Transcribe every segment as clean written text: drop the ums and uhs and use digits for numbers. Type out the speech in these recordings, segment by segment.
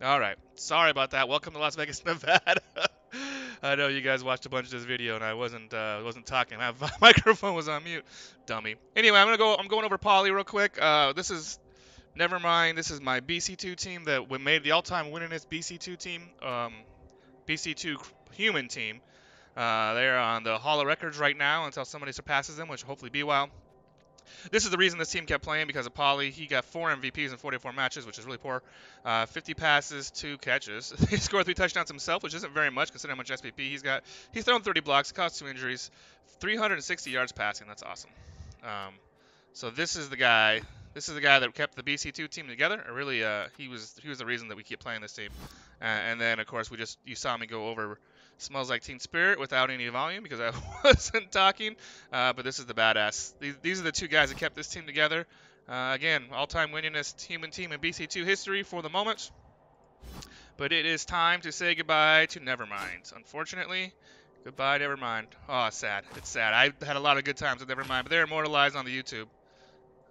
All right. Sorry about that. Welcome to Las Vegas, Nevada. I know you guys watched a bunch of this video and I wasn't talking. My microphone was on mute. Dummy. Anyway, I'm going over Poly real quick. This is never mind. This is my BC2 team that we made the all-time winningest BC2 team. BC2 human team. They're on the Hall of Records right now until somebody surpasses them, which will hopefully be a while. This is the reason this team kept playing because of Pauly. He got 4 MVPs in 44 matches, which is really poor. 50 passes, 2 catches. He scored 3 touchdowns himself, which isn't very much considering how much SPP he's got. He's thrown 30 blocks, caused 2 injuries, 360 yards passing. That's awesome. Um, so this is the guy. This is the guy that kept the BC2 team together. Really, he was the reason that we keep playing this team. And then of course you saw me go over Smells Like Teen Spirit without any volume because I wasn't talking. But this is the badass. These are the two guys that kept this team together. Again, all-time winningest human team in BC2 history for the moment. But it is time to say goodbye to Nevermind. Unfortunately, goodbye Nevermind. Oh, sad. It's sad. I had a lot of good times with Nevermind, but they're immortalized on the YouTube.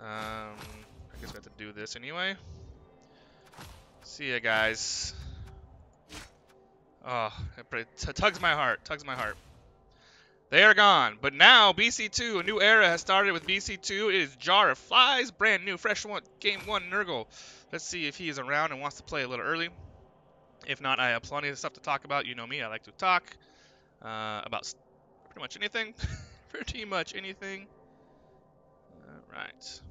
I guess we have to do this anyway. See ya, guys. Oh, it tugs my heart. Tugs my heart. They are gone. But now, BC2, a new era has started with BC2. It is Jar of Flies, brand new, fresh one, game 1 Nurgle. Let's see if he is around and wants to play a little early. If not, I have plenty of stuff to talk about. You know me, I like to talk about pretty much anything. Pretty much anything. All right.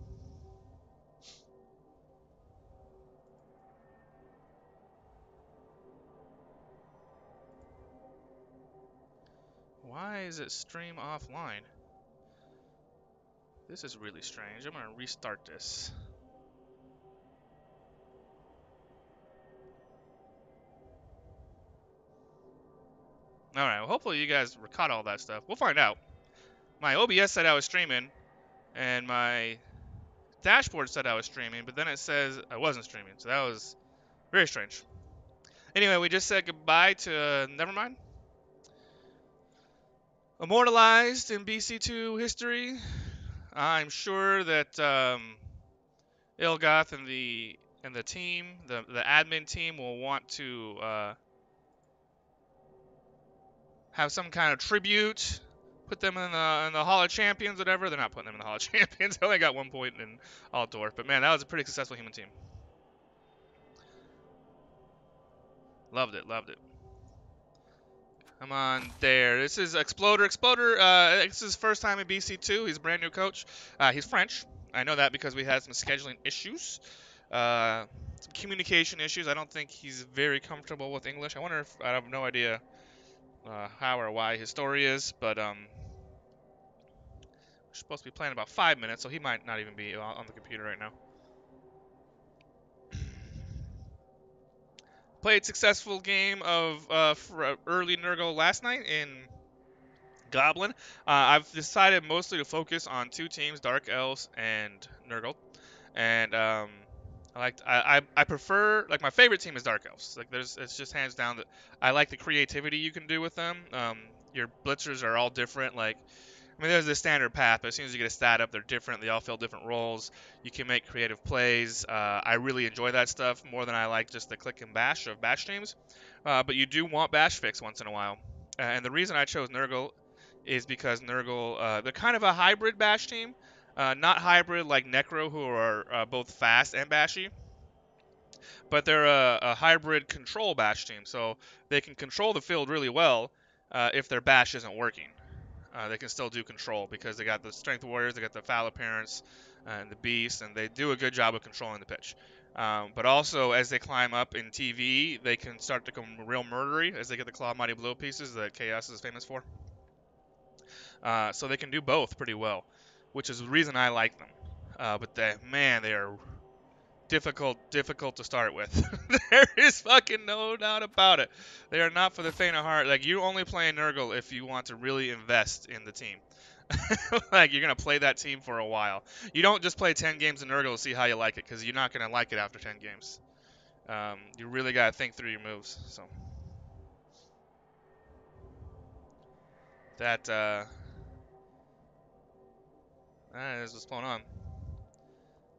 Why is it stream offline? This is really strange. I'm going to restart this. Alright, well, hopefully you guys caught all that stuff. We'll find out. My OBS said I was streaming, and my dashboard said I was streaming, but then it says I wasn't streaming, so that was very strange. Anyway, we just said goodbye to Nevermind. Immortalized in BC2 history. I'm sure that Ilgoth and the team, the admin team, will want to have some kind of tribute, put them in the Hall of Champions, whatever. They're not putting them in the Hall of Champions. They only got 1 point in all dwarf, but man, that was a pretty successful human team. Loved it, loved it. Come on, there. This is Exploder. Exploder, this is his first time in BC2. He's a brand new coach. He's French. I know that because we had some scheduling issues, some communication issues. I don't think he's very comfortable with English. I wonder if I have no idea how or why his story is, but we're supposed to be playing about 5 minutes, so he might not even be on the computer right now. Played successful game of early Nurgle last night in Goblin. I've decided mostly to focus on 2 teams, Dark Elves and Nurgle, and I prefer, like, my favorite team is Dark Elves. Like, it's just hands down that I like the creativity you can do with them. Your blitzers are all different. Like, I mean, there's the standard path, but as soon as you get a stat up, they're different. They all fill different roles. You can make creative plays. I really enjoy that stuff more than I like just the click and bash of bash teams. But you do want bash fix once in a while. And the reason I chose Nurgle is because Nurgle, they're kind of a hybrid bash team. Not hybrid like Necro, who are both fast and bashy, but they're a hybrid control bash team. So they can control the field really well if their bash isn't working. They can still do control because they got the strength warriors, they got the foul appearance, and the beast, and they do a good job of controlling the pitch. But also, as they climb up in TV, they can start to become real murdery as they get the Claw Mighty Blow pieces that Chaos is famous for. So they can do both pretty well, which is the reason I like them. But they are difficult to start with. There is fucking no doubt about it. They are not for the faint of heart. Like, you only play Nurgle if you want to really invest in the team. Like, you're gonna play that team for a while. You don't just play 10 games in Nurgle to see how you like it, because you're not gonna like it after 10 games. You really gotta think through your moves. So that is what's going on.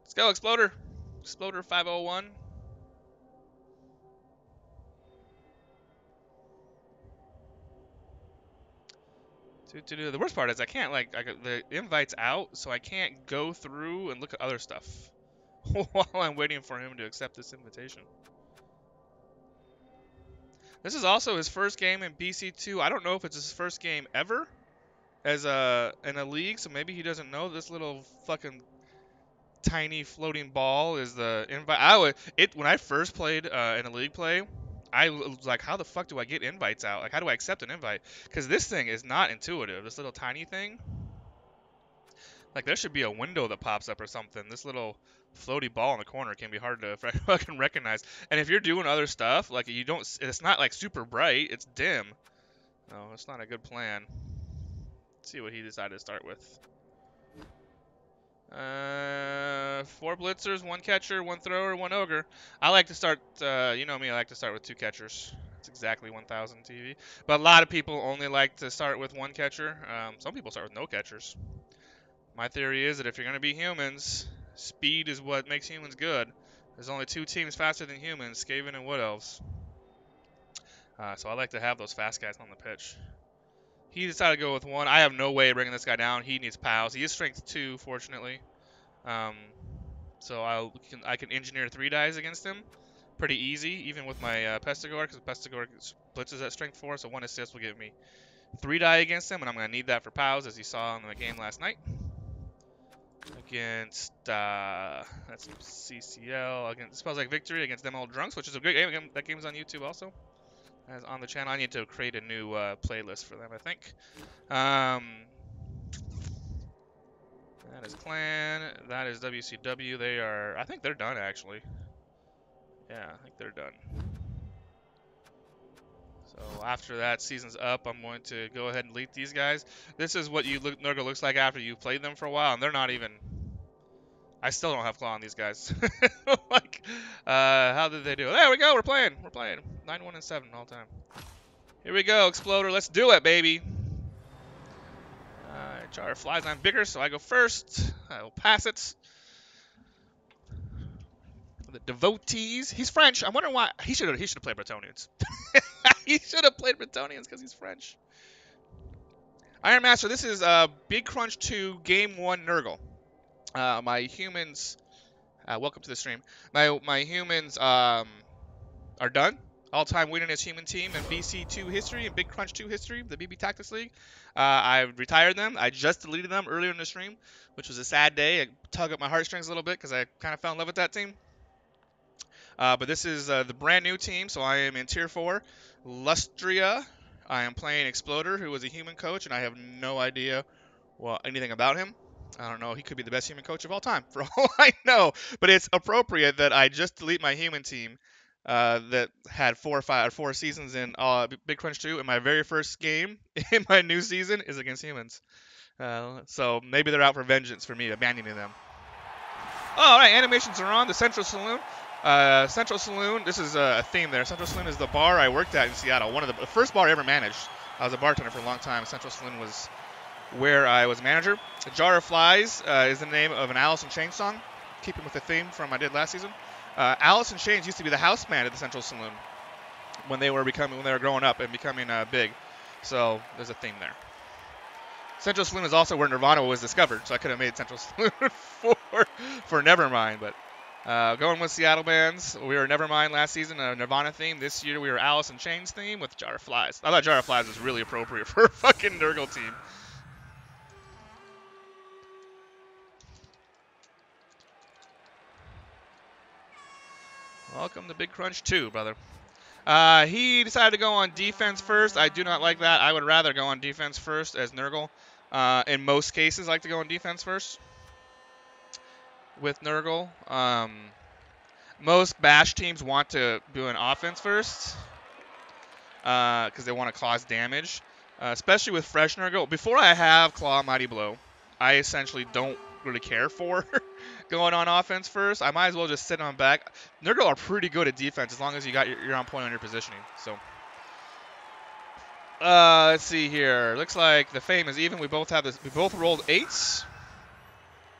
Let's go, Exploder. Exploder 501. The worst part is I can't, like, the invite's out, so I can't go through and look at other stuff while I'm waiting for him to accept this invitation. This is also his first game in BC2. I don't know if it's his first game ever as in a league, so maybe he doesn't know this little fucking tiny floating ball is the invite. When I first played in a league play, I was like, how the fuck do I get invites out? Like, how do I accept an invite? Because this thing is not intuitive. This little tiny thing. Like, there should be a window that pops up or something. This little floaty ball in the corner can be hard to fucking recognize. And if you're doing other stuff, like, it's not like super bright. It's dim. No, it's not a good plan. Let's see what he decided to start with. 4 blitzers, 1 catcher, 1 thrower, 1 ogre. I like to start, you know me, I like to start with 2 catchers. It's exactly 1,000 TV. But a lot of people only like to start with 1 catcher. Some people start with no catchers. My theory is that if you're going to be humans, speed is what makes humans good. There's only 2 teams faster than humans, Skaven and Wood Elves. So I like to have those fast guys on the pitch. He decided to go with 1. I have no way of bringing this guy down. He needs pals. He is strength 2, fortunately. So I can engineer 3 dies against him. Pretty easy, even with my Pestigore, because Pestigore blitzes at strength 4, so 1 assist will give me 3 die against him, and I'm going to need that for POWs, as you saw in the game last night. Against, that's CCL, against Spells Like Victory, against them old drunks, which is a great game. That game's on YouTube also. As on the channel. I need to create a new playlist for them, I think. That is Clan. That is WCW. They are, I think they're done, actually. Yeah, I think they're done. So after that season's up, I'm going to go ahead and delete these guys. This is what Nurgle looks like after you've played them for a while, and they're not even... I still don't have claw on these guys. Like, how did they do? There we go, we're playing. We're playing. 9-1 and 7 all time. Here we go, Exploder. Let's do it, baby. Jar flies. I'm bigger, so I go first. I will pass it. The devotees. He's French. I'm wondering why he should have played Bretonians. He should have played Bretonians because he's French. Iron Master. This is Big Crunch 2 Game 1 Nurgle. My humans. Welcome to the stream. My humans are done. All-time winningest human team in BC2 history and Big Crunch 2 history, the BB Tactics League. I retired them. I just deleted them earlier in the stream, which was a sad day. It tugged at my heartstrings a little bit because I kind of fell in love with that team. But this is the brand new team, so I am in Tier 4. Lustria. I am playing Exploder, who was a human coach, and I have no idea anything about him. I don't know. He could be the best human coach of all time, for all I know. But it's appropriate that I just delete my human team that had 4 seasons in Big Crunch 2, and my very first game in my new season is against humans. So maybe they're out for vengeance for me abandoning them. All right, animations are on. The Central Saloon. Central Saloon, this is a theme there. Central Saloon is the bar I worked at in Seattle. The first bar I ever managed. I was a bartender for a long time. Central Saloon was where I was manager. The Jar of Flies is the name of an Alice in Chains song, keeping with the theme from I did last season. Alice in Chains used to be the house band at the Central Saloon when they were growing up and becoming big. So there's a theme there. Central Saloon is also where Nirvana was discovered, so I could have made Central Saloon for Nevermind, but going with Seattle bands, we were Nevermind last season, a Nirvana theme. This year we were Alice in Chains theme with Jar of Flies. I thought Jar of Flies was really appropriate for a fucking Nurgle team. Welcome to Big Crunch 2, brother. He decided to go on defense first. I do not like that. I would rather go on defense first as Nurgle. In most cases, I like to go on defense first with Nurgle. Most bash teams want to do an offense first because they want to cause damage, especially with fresh Nurgle. Before I have Claw Mighty Blow, I essentially don't really care for going on offense first. I might as well just sit on back. Nurgle are pretty good at defense as long as you're on point on your positioning. So let's see here. Looks like the fame is even. We both have this. We both rolled 8s.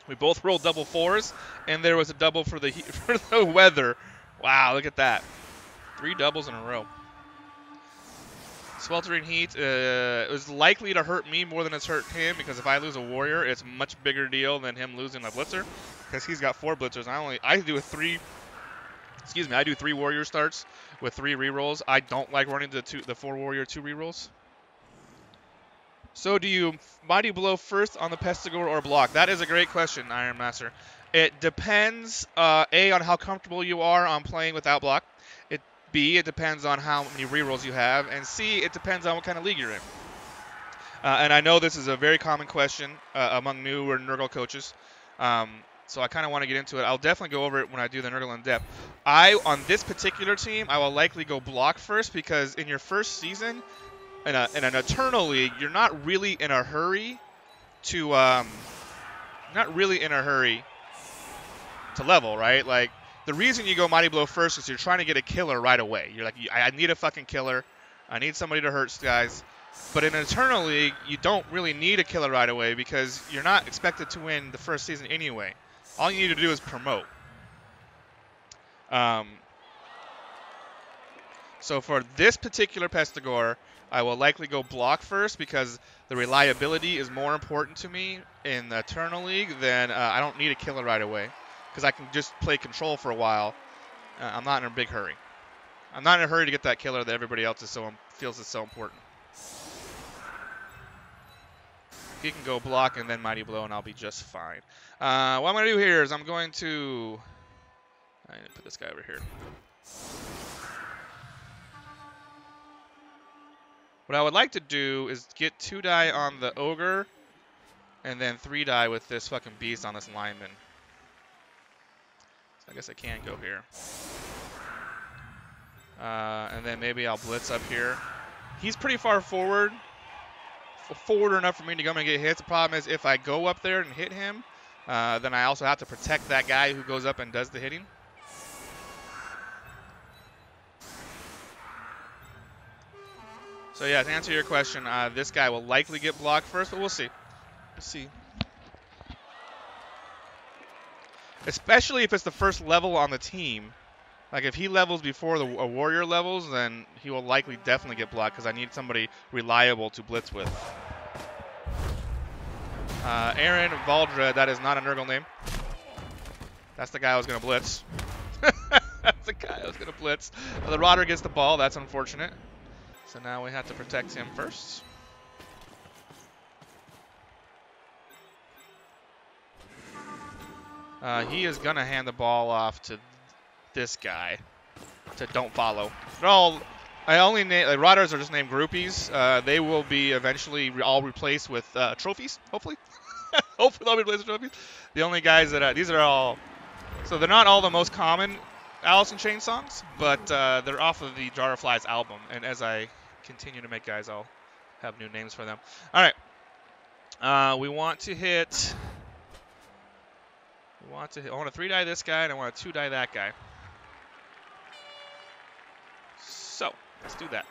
We both rolled double 4s, and there was a double for the weather. Wow, look at that. 3 doubles in a row. Sweltering Heat is likely to hurt me more than it's hurt him, because if I lose a warrior, it's a much bigger deal than him losing a blitzer, because he's got 4 blitzers. I do 3 warrior starts with 3 rerolls. I don't like running the 4 warrior 2 rerolls. So do you Mighty Blow first on the Pestigore or block? That is a great question, Iron Master. It depends, A, on how comfortable you are on playing without block. B, it depends on how many rerolls you have. And C, it depends on what kind of league you're in. And I know this is a very common question among newer Nurgle coaches. So I kind of want to get into it. I'll definitely go over it when I do the Nurgle in depth. On this particular team, I will likely go block first, because in your first season, in an Eternal League, you're not really in a hurry to level, right? Like, the reason you go Mighty Blow first is you're trying to get a killer right away. You're like, I need a fucking killer. I need somebody to hurt guys. But in an Eternal League, you don't really need a killer right away, because you're not expected to win the first season anyway. All you need to do is promote. So for this particular Pestigore, I will likely go block first, because the reliability is more important to me in the Eternal League than I don't need a killer right away, because I can just play control for a while. I'm not in a big hurry. I'm not in a hurry to get that killer that everybody else feels is so important. He can go block and then Mighty Blow, and I'll be just fine. What I'm going to do here is I'm going to put this guy over here. What I would like to do is get 2 die on the Ogre, and then 3 die with this fucking beast on this lineman. So I guess I can go here. And then maybe I'll blitz up here. He's pretty far forward enough for me to come and get hits. The problem is if I go up there and hit him, then I also have to protect that guy who goes up and does the hitting. So yeah, to answer your question, this guy will likely get blocked first, but we'll see. We'll see. Especially if it's the first level on the team. Like, if he levels before a warrior levels, then he will likely definitely get blocked, because I need somebody reliable to blitz with. Aaron Valdred, that is not a Nurgle name. That's the guy I was going to blitz. That's the guy I was going to blitz. The Rodder gets the ball. That's unfortunate. So now we have to protect him first. He is going to hand the ball off to this guy to don't follow. They're all, I only name, like, Rodders are just named groupies. They will be eventually all replaced with trophies, hopefully. Hopefully they'll be replaced with trophies. The only guys that, these are all, so they're not all the most common Alice in Chains songs, but they're off of the Jar of Flies album. And as I continue to make guys, I'll have new names for them. All right. We want to hit, I want to 3-die this guy, and I want to 2-die that guy. So, let's do that.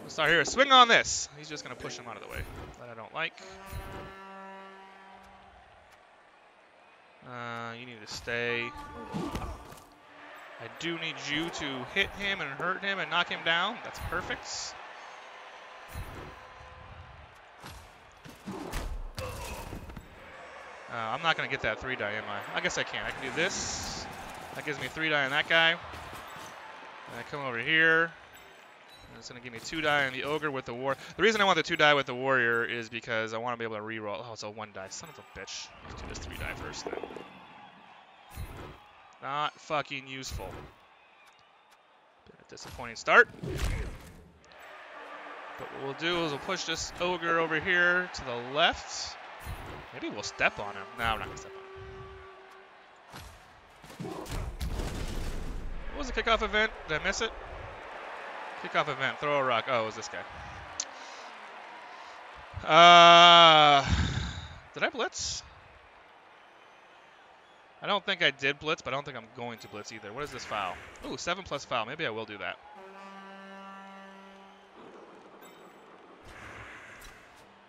Let's start here. Swing on this. He's just going to push him out of the way. That I don't like. You need to stay. I do need you to hit him and hurt him and knock him down. That's perfect. I'm not going to get that 3-die, am I? I guess I can. I can do this. That gives me 3-die on that guy. And I come over here. And it's going to give me 2-die on the Ogre with the War. The reason I want the 2-die with the Warrior is because I want to be able to reroll. Oh, it's a 1-die. Son of a bitch. Let's do this 3-die first then. Not fucking useful. Been a disappointing start. But what we'll do is we'll push this Ogre over here to the left. Maybe we'll step on him. No, I'm not going to step on him. What was the kickoff event? Did I miss it? Kickoff event. Throw a rock. Oh, it was this guy. Did I blitz? I don't think I did blitz, but I don't think I'm going to blitz either. What is this foul? Ooh, 7+ foul. Maybe I will do that.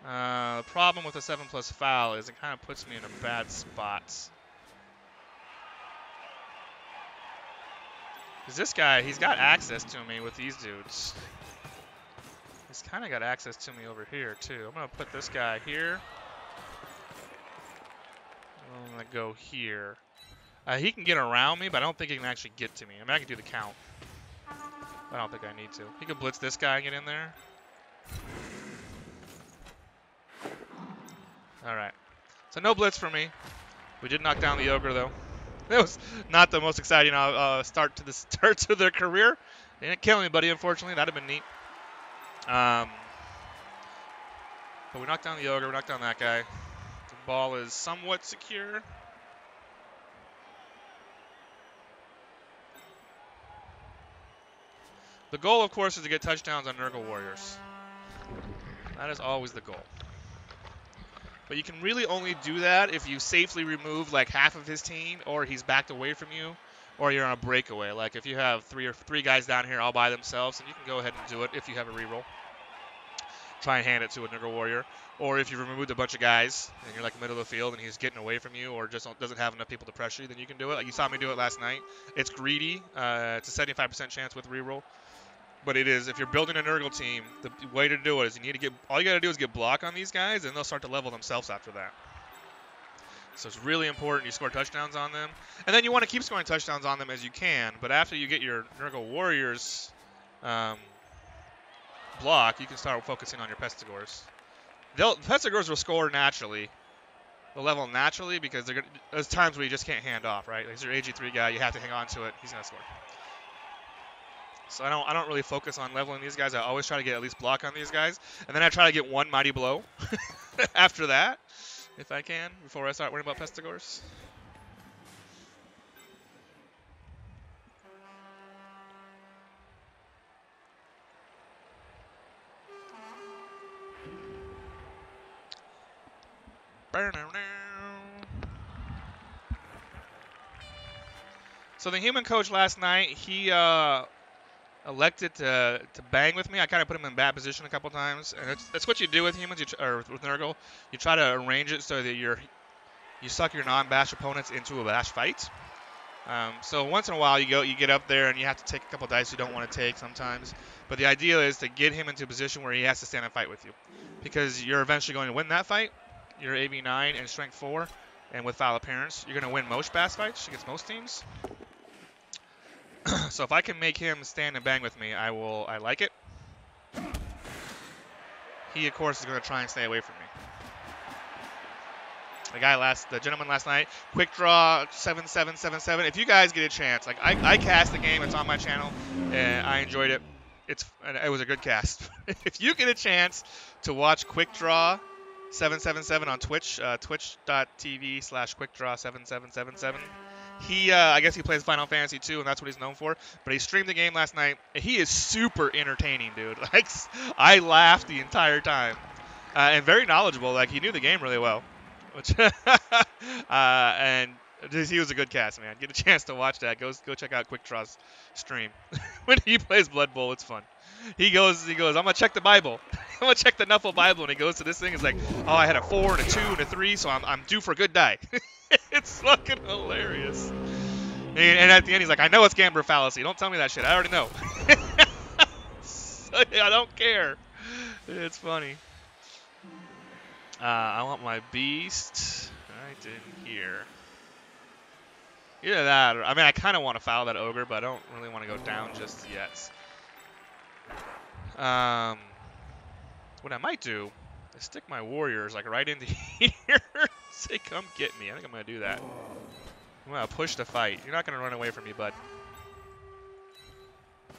The problem with the 7+ foul is it kind of puts me in a bad spot. Because this guy, he's got access to me with these dudes. He's kind of got access to me over here, too. I'm going to put this guy here. I'm going to go here. He can get around me, but I don't think he can actually get to me. I mean, I can do the count. I don't think I need to. He can blitz this guy and get in there. Alright. So no blitz for me. We did knock down the Ogre, though. It was not the most exciting start to their career. They didn't kill anybody, unfortunately. That'd have been neat. But we knocked down the Ogre. We knocked down that guy. The ball is somewhat secure. The goal, of course, is to get touchdowns on Nurgle Warriors. That is always the goal. But you can really only do that if you safely remove like half of his team, or he's backed away from you, or you're on a breakaway. Like if you have three guys down here all by themselves, and you can go ahead and do it if you have a reroll. Try and hand it to a Nurgle Warrior. Or if you've removed a bunch of guys and you're like middle of the field and he's getting away from you or just doesn't have enough people to pressure you, then you can do it. Like you saw me do it last night. It's greedy. It's a 75% chance with reroll. But it is, if you're building a Nurgle team, the way to do it is all you got to do is get block on these guys, and they'll start to level themselves after that. So it's really important you score touchdowns on them. And then you want to keep scoring touchdowns on them as you can, but after you get your Nurgle Warriors block, you can start focusing on your Pestigors. Pestigors will score naturally. They'll level naturally because there's times where you just can't hand off, right? Like he's your AG3 guy, you have to hang on to it, he's going to score. So I don't really focus on leveling these guys. I always try to get at least block on these guys. And then I try to get one mighty blow after that, if I can, before I start worrying about Pestigors. So the human coach last night, he elected to bang with me. I kind of put him in bad position a couple times, and that's what you do with humans, or with Nurgle. You try to arrange it so that you suck your non-bash opponents into a bash fight. So once in a while you get up there and you have to take a couple dice you don't want to take sometimes. But the idea is to get him into a position where he has to stand and fight with you, because you're eventually going to win that fight. You're AB9 and Strength 4, and with Foul Appearance, you're going to win most bash fights against most teams. So if I can make him stand and bang with me, I like it. He, of course, is going to try and stay away from me. The gentleman last night, quick draw 7777. If you guys get a chance, like I cast the game, it's on my channel, and I enjoyed it. It was a good cast. If you get a chance to watch quick draw 777 on Twitch, twitch.tv/quickdraw7777. I guess he plays Final Fantasy 2, and that's what he's known for. But he streamed the game last night. He is super entertaining, dude. Like, I laughed the entire time, and very knowledgeable. Like, he knew the game really well, which and he was a good cast, man. Get a chance to watch that. Go check out Quick Draw's stream. When he plays Blood Bowl, it's fun. He goes, I'm gonna check the Bible. I'm gonna check the Nuffle Bible, and he goes to this thing. It's like, oh, I had a 4 and a 2 and a 3, so I'm due for a good die. It's fucking hilarious. And at the end, he's like, I know it's gambler fallacy. Don't tell me that shit. I already know. So, yeah, I don't care. It's funny. I want my beast right in here. Either that, or, I mean, I kind of want to foul that ogre, but I don't really want to go down just yet. What I might do is stick my warriors like right into here. Say, come get me. I think I'm going to do that. I'm going to push the fight. You're not going to run away from me, bud.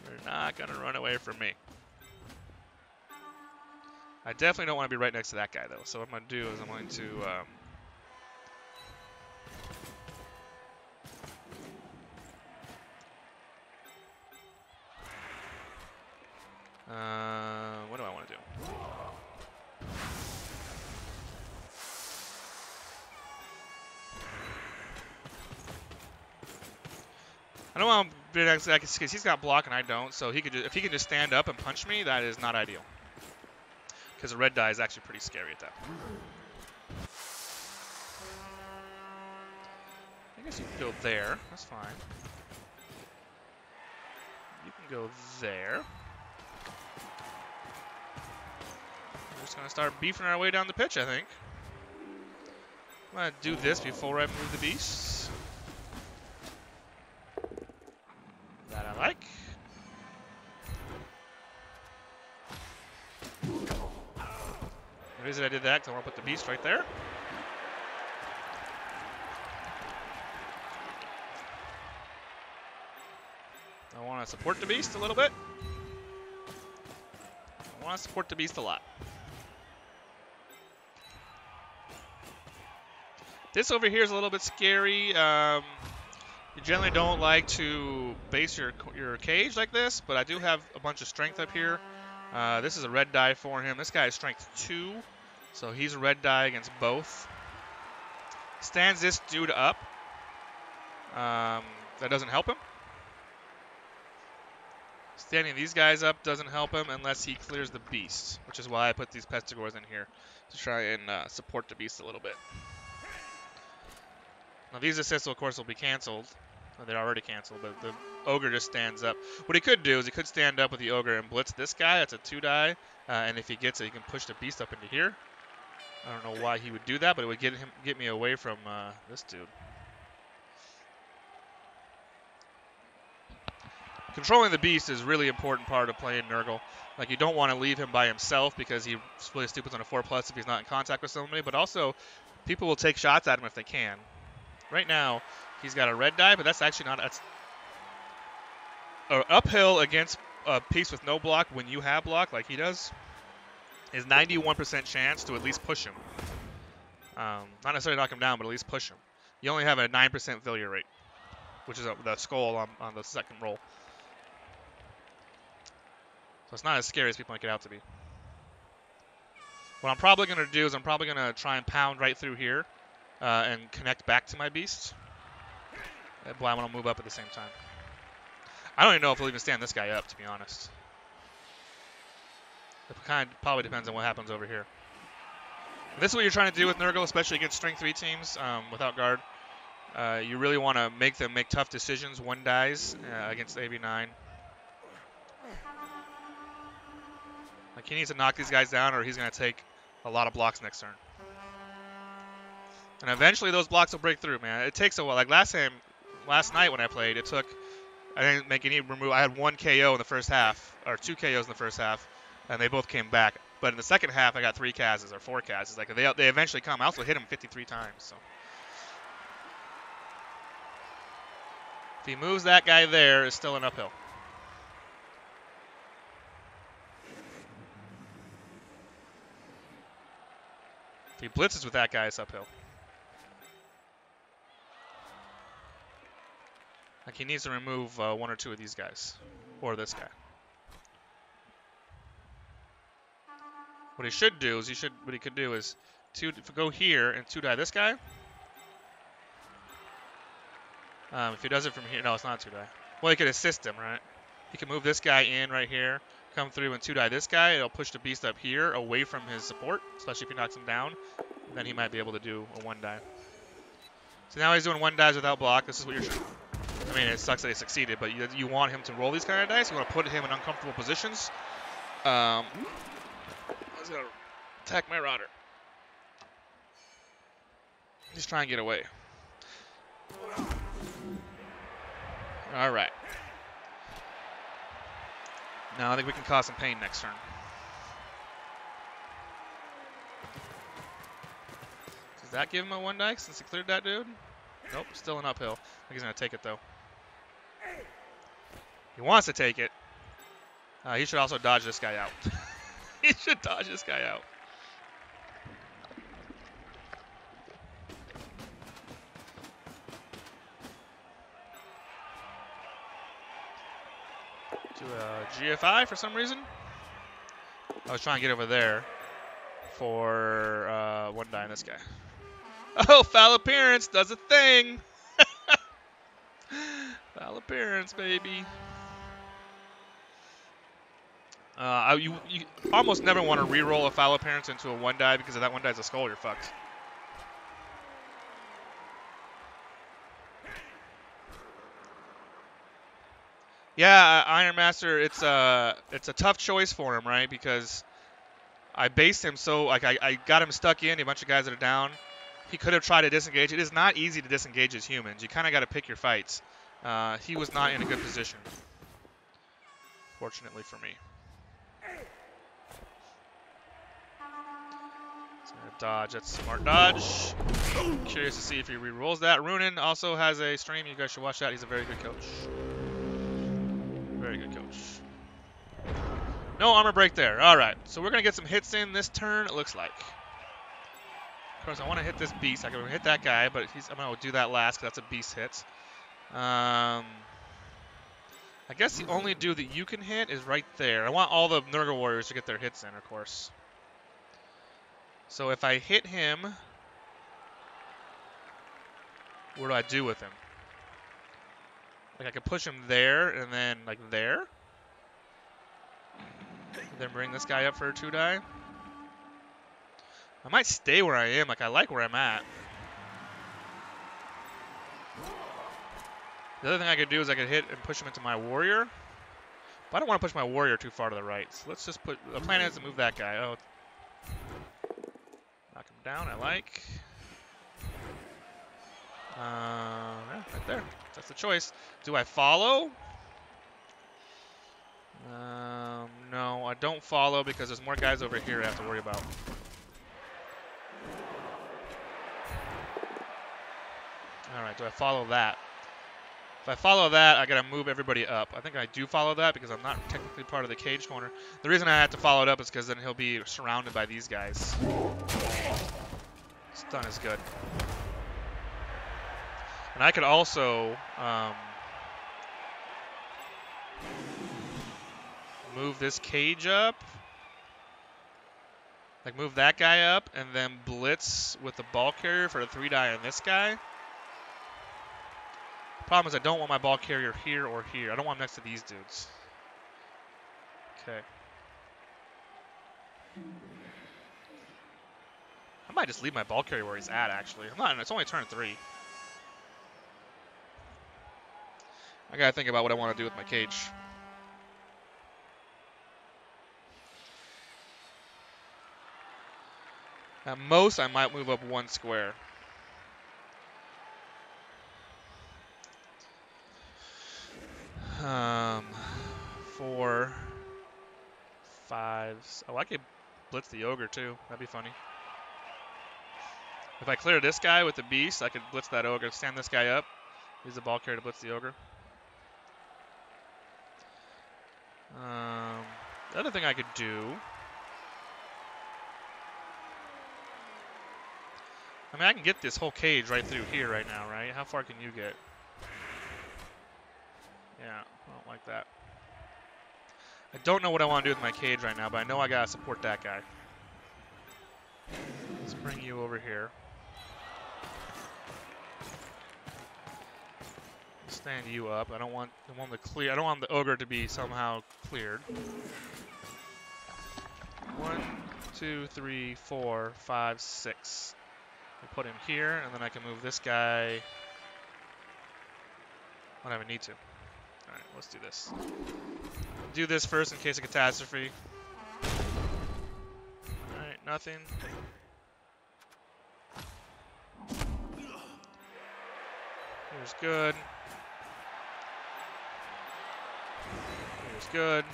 You're not going to run away from me. I definitely don't want to be right next to that guy, though. So what I'm going to do is I'm going to... what do I want to do? I don't want to be next to that because he's got block and I don't. So if he could just stand up and punch me, that is not ideal. Because the red die is actually pretty scary at that point. I guess you can go there. That's fine. You can go there. just going to start beefing our way down the pitch, I think. I'm going to do this before I move the beasts. That I like. The reason I did that, because I want to put the beast right there. I want to support the beast a little bit. I want to support the beast a lot. This over here is a little bit scary. You generally don't like to base your cage like this, but I do have a bunch of strength up here. This is a red die for him. This guy is strength 2, so he's a red die against both. Stands this dude up. That doesn't help him. Standing these guys up doesn't help him unless he clears the beast, which is why I put these pestigores in here to try and support the beast a little bit. Now these assists, of course, will be canceled. Well, they're already canceled, but the ogre just stands up. What he could do is he could stand up with the ogre and blitz this guy. That's a 2-die, and if he gets it, he can push the beast up into here. I don't know why he would do that, but it would get me away from this dude. Controlling the beast is a really important part of playing Nurgle. Like, you don't want to leave him by himself because he's really stupid on a 4+ if he's not in contact with somebody, but also people will take shots at him if they can. Right now, he's got a red die, but that's actually not... That's uphill against a piece with no block when you have block, like he does, is 91% chance to at least push him. Not necessarily knock him down, but at least push him. You only have a 9% failure rate, which is the skull on the second roll. So it's not as scary as people make it out to be. What I'm probably going to do is I'm probably going to try and pound right through here and connect back to my beast. But I want to move up at the same time. I don't even know if we'll even stand this guy up, to be honest. It probably depends on what happens over here. This is what you're trying to do with Nurgle, especially against Strength 3 teams without guard. You really want to make them make tough decisions. 1 dies against AV9. Like, he needs to knock these guys down or he's going to take a lot of blocks next turn. And eventually those blocks will break through, man. It takes a while. Like last night when I played, I didn't make any remove. I had 1 KO in the first half, or 2 KOs in the first half, and they both came back. But in the second half, I got 3 Kazs or 4 Kazs. Like they eventually come. I also hit him 53 times. So if he moves that guy there, it's still an uphill. If he blitzes with that guy, it's uphill. Like, he needs to remove 1 or 2 of these guys, or this guy. What he should do is what he could do is go here and 2-die this guy. If he does it from here, no, it's not 2-die. Well, he could assist him, right? He can move this guy in right here, come through and 2-die this guy. It'll push the beast up here, away from his support, especially if he knocks him down. And then he might be able to do a 1-die. So now he's doing 1-dies without block. This is what you're... I mean, it sucks that he succeeded, but you want him to roll these kind of dice. You want to put him in uncomfortable positions. I was going to attack my Rodder. Just try and get away. All right. Now I think we can cause some pain next turn. Does that give him a 1-die since he cleared that dude? Nope, still an uphill. I think he's going to take it, though. He wants to take it. He should also dodge this guy out. He should dodge this guy out. Do a GFI for some reason. I was trying to get over there for 1-die on this guy. Oh, foul appearance does a thing. Foul appearance, baby. You almost never want to re-roll a foul appearance into a 1-die because if that 1-die is a skull, you're fucked. Yeah, Iron Master, it's a tough choice for him, right? Because I based him so like I got him stuck in. A bunch of guys that are down. He could have tried to disengage. It is not easy to disengage as humans. You kind of got to pick your fights. He was not in a good position, fortunately for me. So dodge. That's a smart dodge. Curious to see if he re-rolls that. Runin also has a stream. You guys should watch that. He's a very good coach. Very good coach. No armor break there. All right. So we're going to get some hits in this turn, it looks like. Of course, I want to hit this beast. I can hit that guy, but I'm going to do that last because that's a beast hit. I guess the only dude that you can hit is right there. I want all the Nurgle warriors to get their hits in, of course. So if I hit him, what do I do with him? Like I could push him there and then like there. And then bring this guy up for a 2-die. I might stay where I am. Like I like where I'm at. The other thing I could do is I could hit and push him into my warrior. But I don't want to push my warrior too far to the right. So let's just put... The plan is to move that guy. Oh. Knock him down, I like. Yeah, right there. That's the choice. Do I follow? No, I don't follow because there's more guys over here I have to worry about. Alright, do I follow that? If I follow that, I gotta move everybody up. I think I do follow that because I'm not technically part of the cage corner. The reason I have to follow it up is because then he'll be surrounded by these guys. Stun is good. And I could also move this cage up. Like move that guy up and then blitz with the ball carrier for a 3-die on this guy. Problem is I don't want my ball carrier here or here. I don't want him next to these dudes. Okay. I might just leave my ball carrier where he's at, actually. I'm not. It's only turn 3. I gotta think about what I want to do with my cage. At most, I might move up 1 square. Um, 4, 5. Oh, I could blitz the ogre too. That'd be funny. If I clear this guy with the beast, I could blitz that ogre. Stand this guy up. Use the ball carrier to blitz the ogre. The other thing I could do. I mean, I can get this whole cage right through here right now, right? How far can you get? Yeah, I don't like that. I don't know what I want to do with my cage right now, but I know I gotta support that guy. Let's bring you over here. Stand you up. I don't want the clear. I don't want the ogre to be somehow cleared. 1, 2, 3, 4, 5, 6. I'll put him here, and then I can move this guy. I don't even need to. All right, let's do this. Do this first in case of catastrophe. All right, nothing. Here's good. Here's good.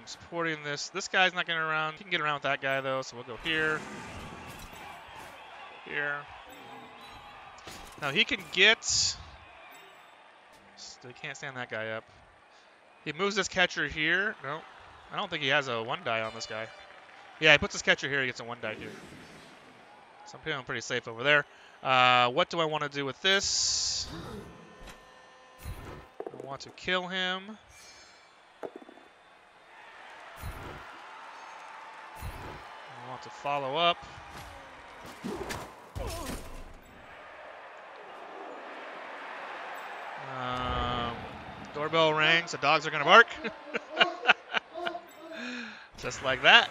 Supporting this. This guy's not getting around. He can get around with that guy though, so we'll go here. Here. Now he can get. He can't stand that guy up. He moves this catcher here. No, I don't think he has a 1-die on this guy. Yeah, he puts his catcher here. He gets a 1-die here. So I'm feeling pretty safe over there. What do I want to do with this? I want to kill him. I want to follow up. Doorbell rings. The dogs are going to bark. Just like that.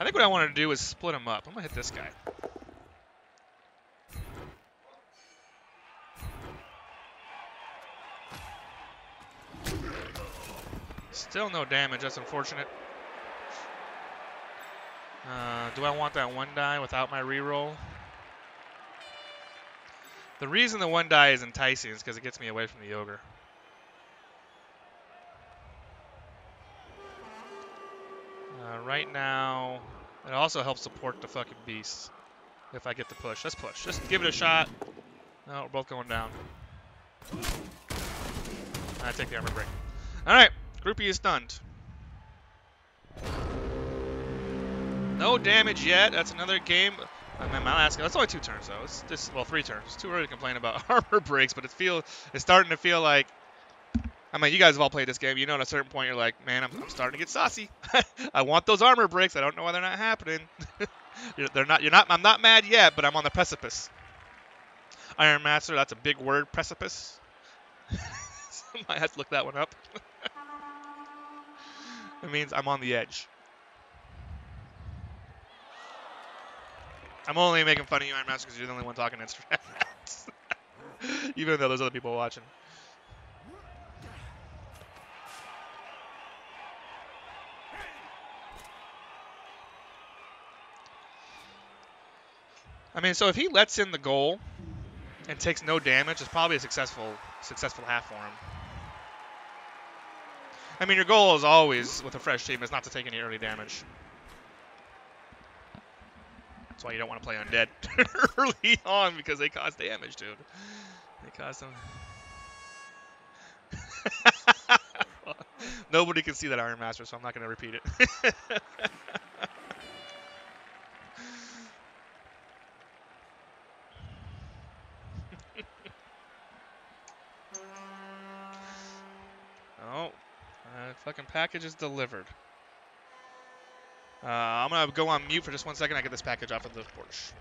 I think what I want to do is split them up. I'm going to hit this guy. Still no damage. That's unfortunate. Do I want that 1 die without my reroll? The reason the 1 die is enticing is because it gets me away from the ogre. Right now, it also helps support the fucking beast. If I get the push. Let's push. Just give it a shot. No, we're both going down. I take the armor break. Alright, groupie is stunned. No damage yet. That's another game. I'm asking. That's only 2 turns though. It's just, well, 3 turns. It's too early to complain about armor breaks, but it's starting to feel like. I mean, you guys have all played this game. You know, at a certain point, you're like, man, I'm starting to get saucy. I want those armor breaks. I don't know why they're not happening. They're not. You're not. I'm not mad yet, but I'm on the precipice. Iron Master. That's a big word. Precipice. Might have to look that one up. It means I'm on the edge. I'm only making fun of you, Iron Master, because you're the only one talking in strats. Even though there's other people watching. I mean, so if he lets in the goal and takes no damage, it's probably a successful half for him. I mean, your goal is always, with a fresh team, is not to take any early damage. That's why you don't want to play undead early on, because they cause damage, dude. They cause some... Nobody can see that Iron Master, so I'm not going to repeat it. Oh, fucking package is delivered. I'm going to go on mute for just 1 second. I get this package off of the porch.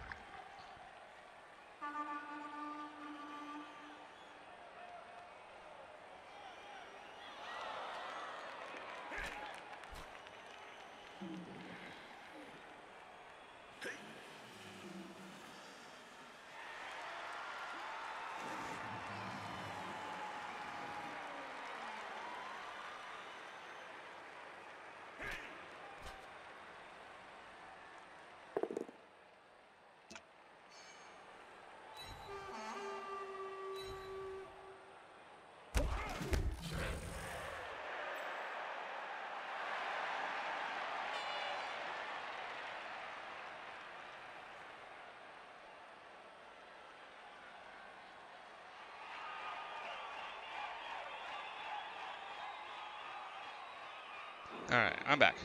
Alright, I'm back.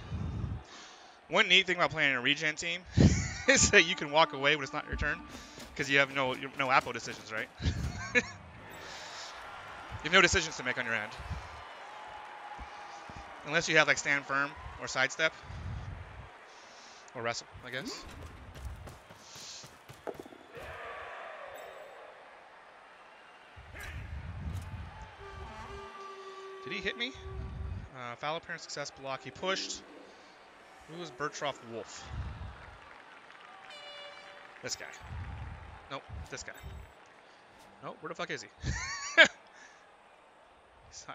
One neat thing about playing a regen team is that you can walk away when it's not your turn, because you have no Apo decisions, right? You have no decisions to make on your end. Unless you have like stand firm or sidestep. Or wrestle, I guess. Did he hit me? Foul appearance, success, block. He pushed. Who was Bertroff Wolf? This guy. Nope, this guy. Nope, where the fuck is he?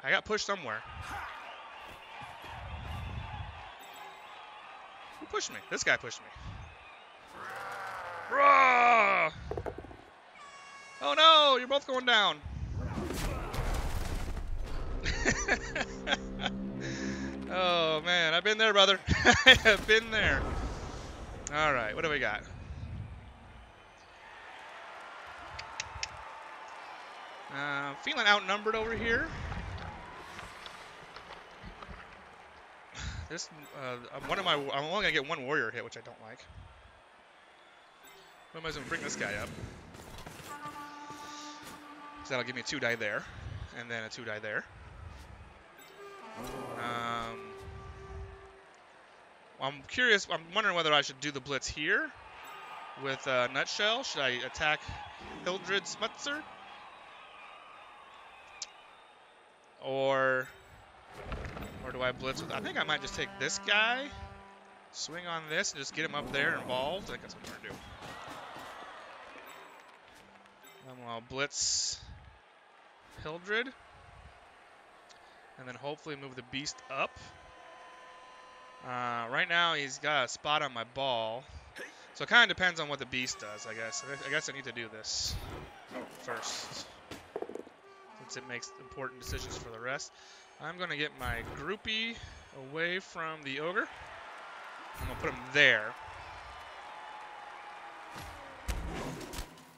I got pushed somewhere. Who pushed me? This guy pushed me. Bruh! Oh no, you're both going down. Oh man, I've been there, brother. I have been there. All right, what do we got? Feeling outnumbered over here. This, I'm only gonna get 1 warrior hit, which I don't like. But I might as well bring this guy up. So that'll give me a 2 die there, and then a 2 die there. I'm curious. I'm wondering whether I should do the blitz here with Nutshell. Should I attack Hildred Smutzer? Or do I blitz with... I think I might just take this guy, swing on this, and just get him up there involved. I think that's what I'm going to do. Then I'll blitz Hildred. and then hopefully move the beast up. Right now he's got a spot on my ball, so it kind of depends on what the beast does, I guess. I guess I need to do this first, since it makes important decisions for the rest. I'm going to get my groupie away from the ogre. I'm going to put him there.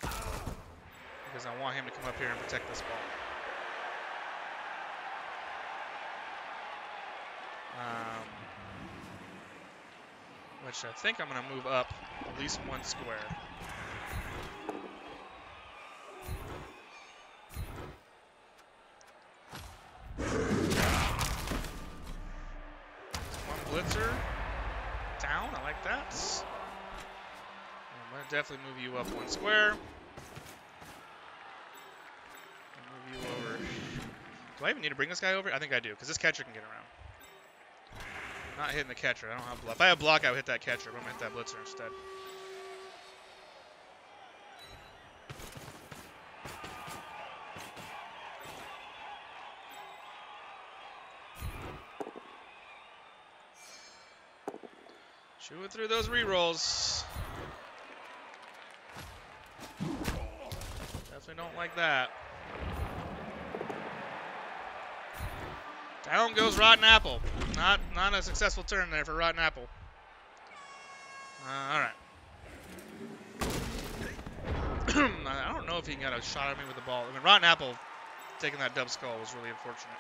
Because I want him to come up here and protect this ball. Which I think I'm going to move up at least one square. One blitzer down. I like that. I'm going to definitely move you up one square. Move you over. Do I even need to bring this guy over? I think I do, because this catcher can get around. I'm not hitting the catcher. I don't have block. If I have block, I would hit that catcher, but I'm going to hit that blitzer instead. Chewing through those rerolls. Definitely don't like that. Down goes Rotten Apple. Not a successful turn there for Rotten Apple. All right. I don't know if he got a shot at me with the ball. I mean, Rotten Apple taking that dub skull was really unfortunate.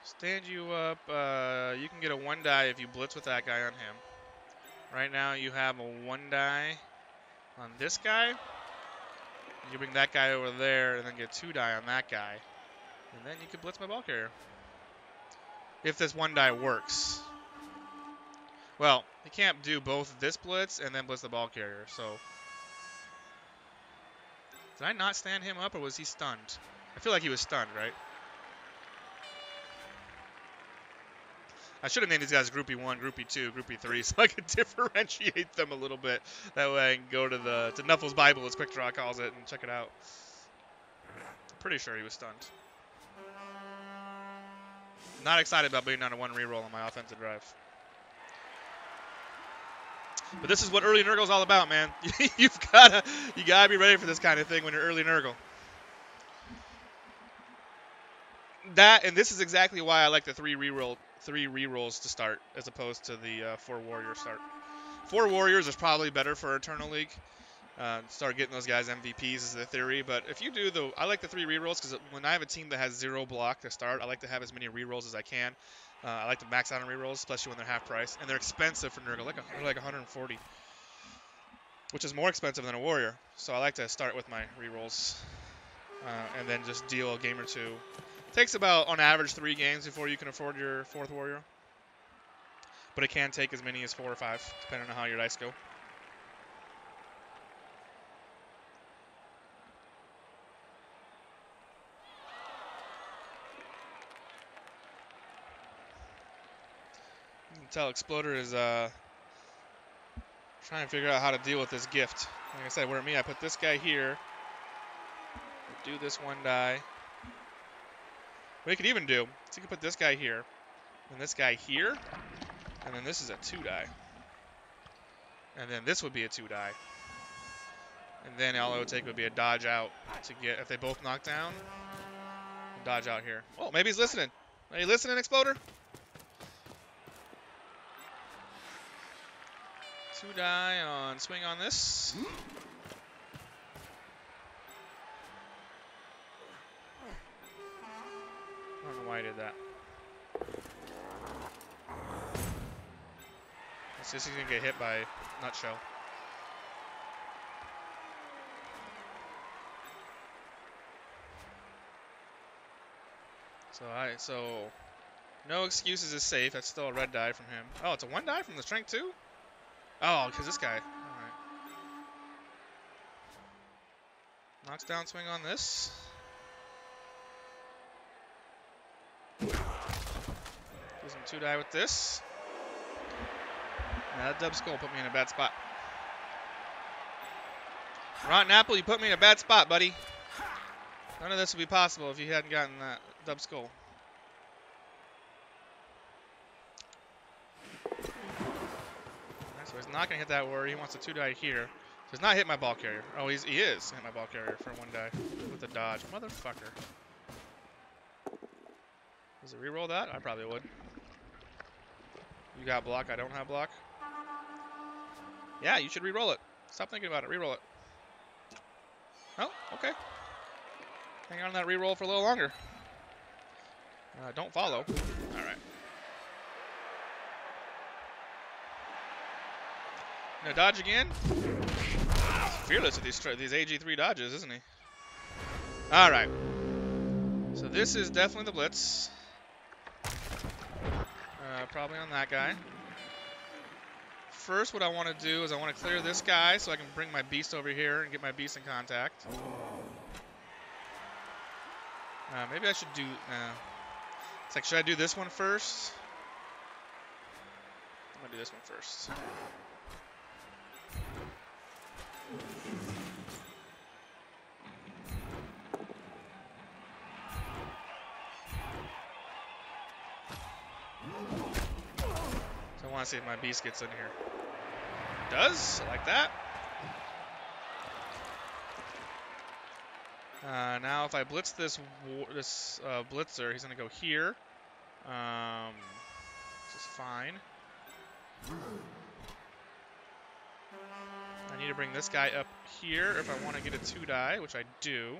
Stand you up. You can get a 1 die if you blitz with that guy on him. Right now you have a 1 die on this guy. You bring that guy over there and then get 2 die on that guy. And then you can blitz my ball carrier. If this 1 die works. Well, you can't do both this blitz and then blitz the ball carrier, so. Did I not stand him up or was he stunned? I feel like he was stunned, right? I should have named these guys Groupie 1, Groupie 2, Groupie 3, so I could differentiate them a little bit. That way I can go to Nuffle's Bible, as Quick Draw calls it, and check it out. I'm pretty sure he was stunned. Not excited about being on a 1 reroll on my offensive drive. But this is what early Nurgle's all about, man. you gotta be ready for this kind of thing when you're early Nurgle. And this is exactly why I like the 3 rerolls to start as opposed to the 4 warrior start. 4 warriors is probably better for Eternal League. Start getting those guys MVPs is the theory, but if you do I like the 3 rerolls because when I have a team that has 0 block to start, I like to have as many rerolls as I can. I like to max out on rerolls, especially when they're half price, and they're expensive for Nurgle. They're like 140, which is more expensive than a warrior. So I like to start with my rerolls and then just deal a game or 2. Takes about, on average, 3 games before you can afford your 4th warrior. But it can take as many as 4 or 5, depending on how your dice go. You can tell Exploder is trying to figure out how to deal with this gift. Like I said, where me, I put this guy here. Do this 1 die. What you could even do is you could put this guy here, and this guy here, and then this is a 2 die. And then this would be a 2 die. And then all it would take would be a dodge out to get, if they both knock down, dodge out here. Oh, maybe he's listening. Are you listening, Exploder? 2 die on swing on this. I don't know why I did that. It's just he's gonna get hit by Nutshell. So no excuses is safe. That's still a red die from him. Oh, it's a 1 die from the strength too? Oh, because this guy. Alright. Knocks down swing on this. Gives him 2 die with this. Now, that dub skull put me in a bad spot. Rotten Apple, you put me in a bad spot, buddy. None of this would be possible if you hadn't gotten that dub skull. Right, so he's not going to hit that warrior. He wants a 2-die here. So he's not hit my ball carrier. Oh, he is hit my ball carrier for 1 die with a dodge. Motherfucker. Does it reroll that? I probably would. You got block. I don't have block. Yeah, you should reroll it. Stop thinking about it. Reroll it. Oh, okay. Hang on to that reroll for a little longer. Don't follow. All right. Gonna dodge again. He's fearless with these AG3 dodges, isn't he? All right. So this is definitely the blitz. Probably on that guy. First, what I want to do is I want to clear this guy so I can bring my beast over here and get my beast in contact. Maybe I should do... it's like, should I do this one first? I'm going to do this one first. So I want to see if my beast gets in here. It does. I like that. Now, if I blitz this blitzer, he's going to go here. Which is fine. I need to bring this guy up here if I want to get a 2-die, which I do.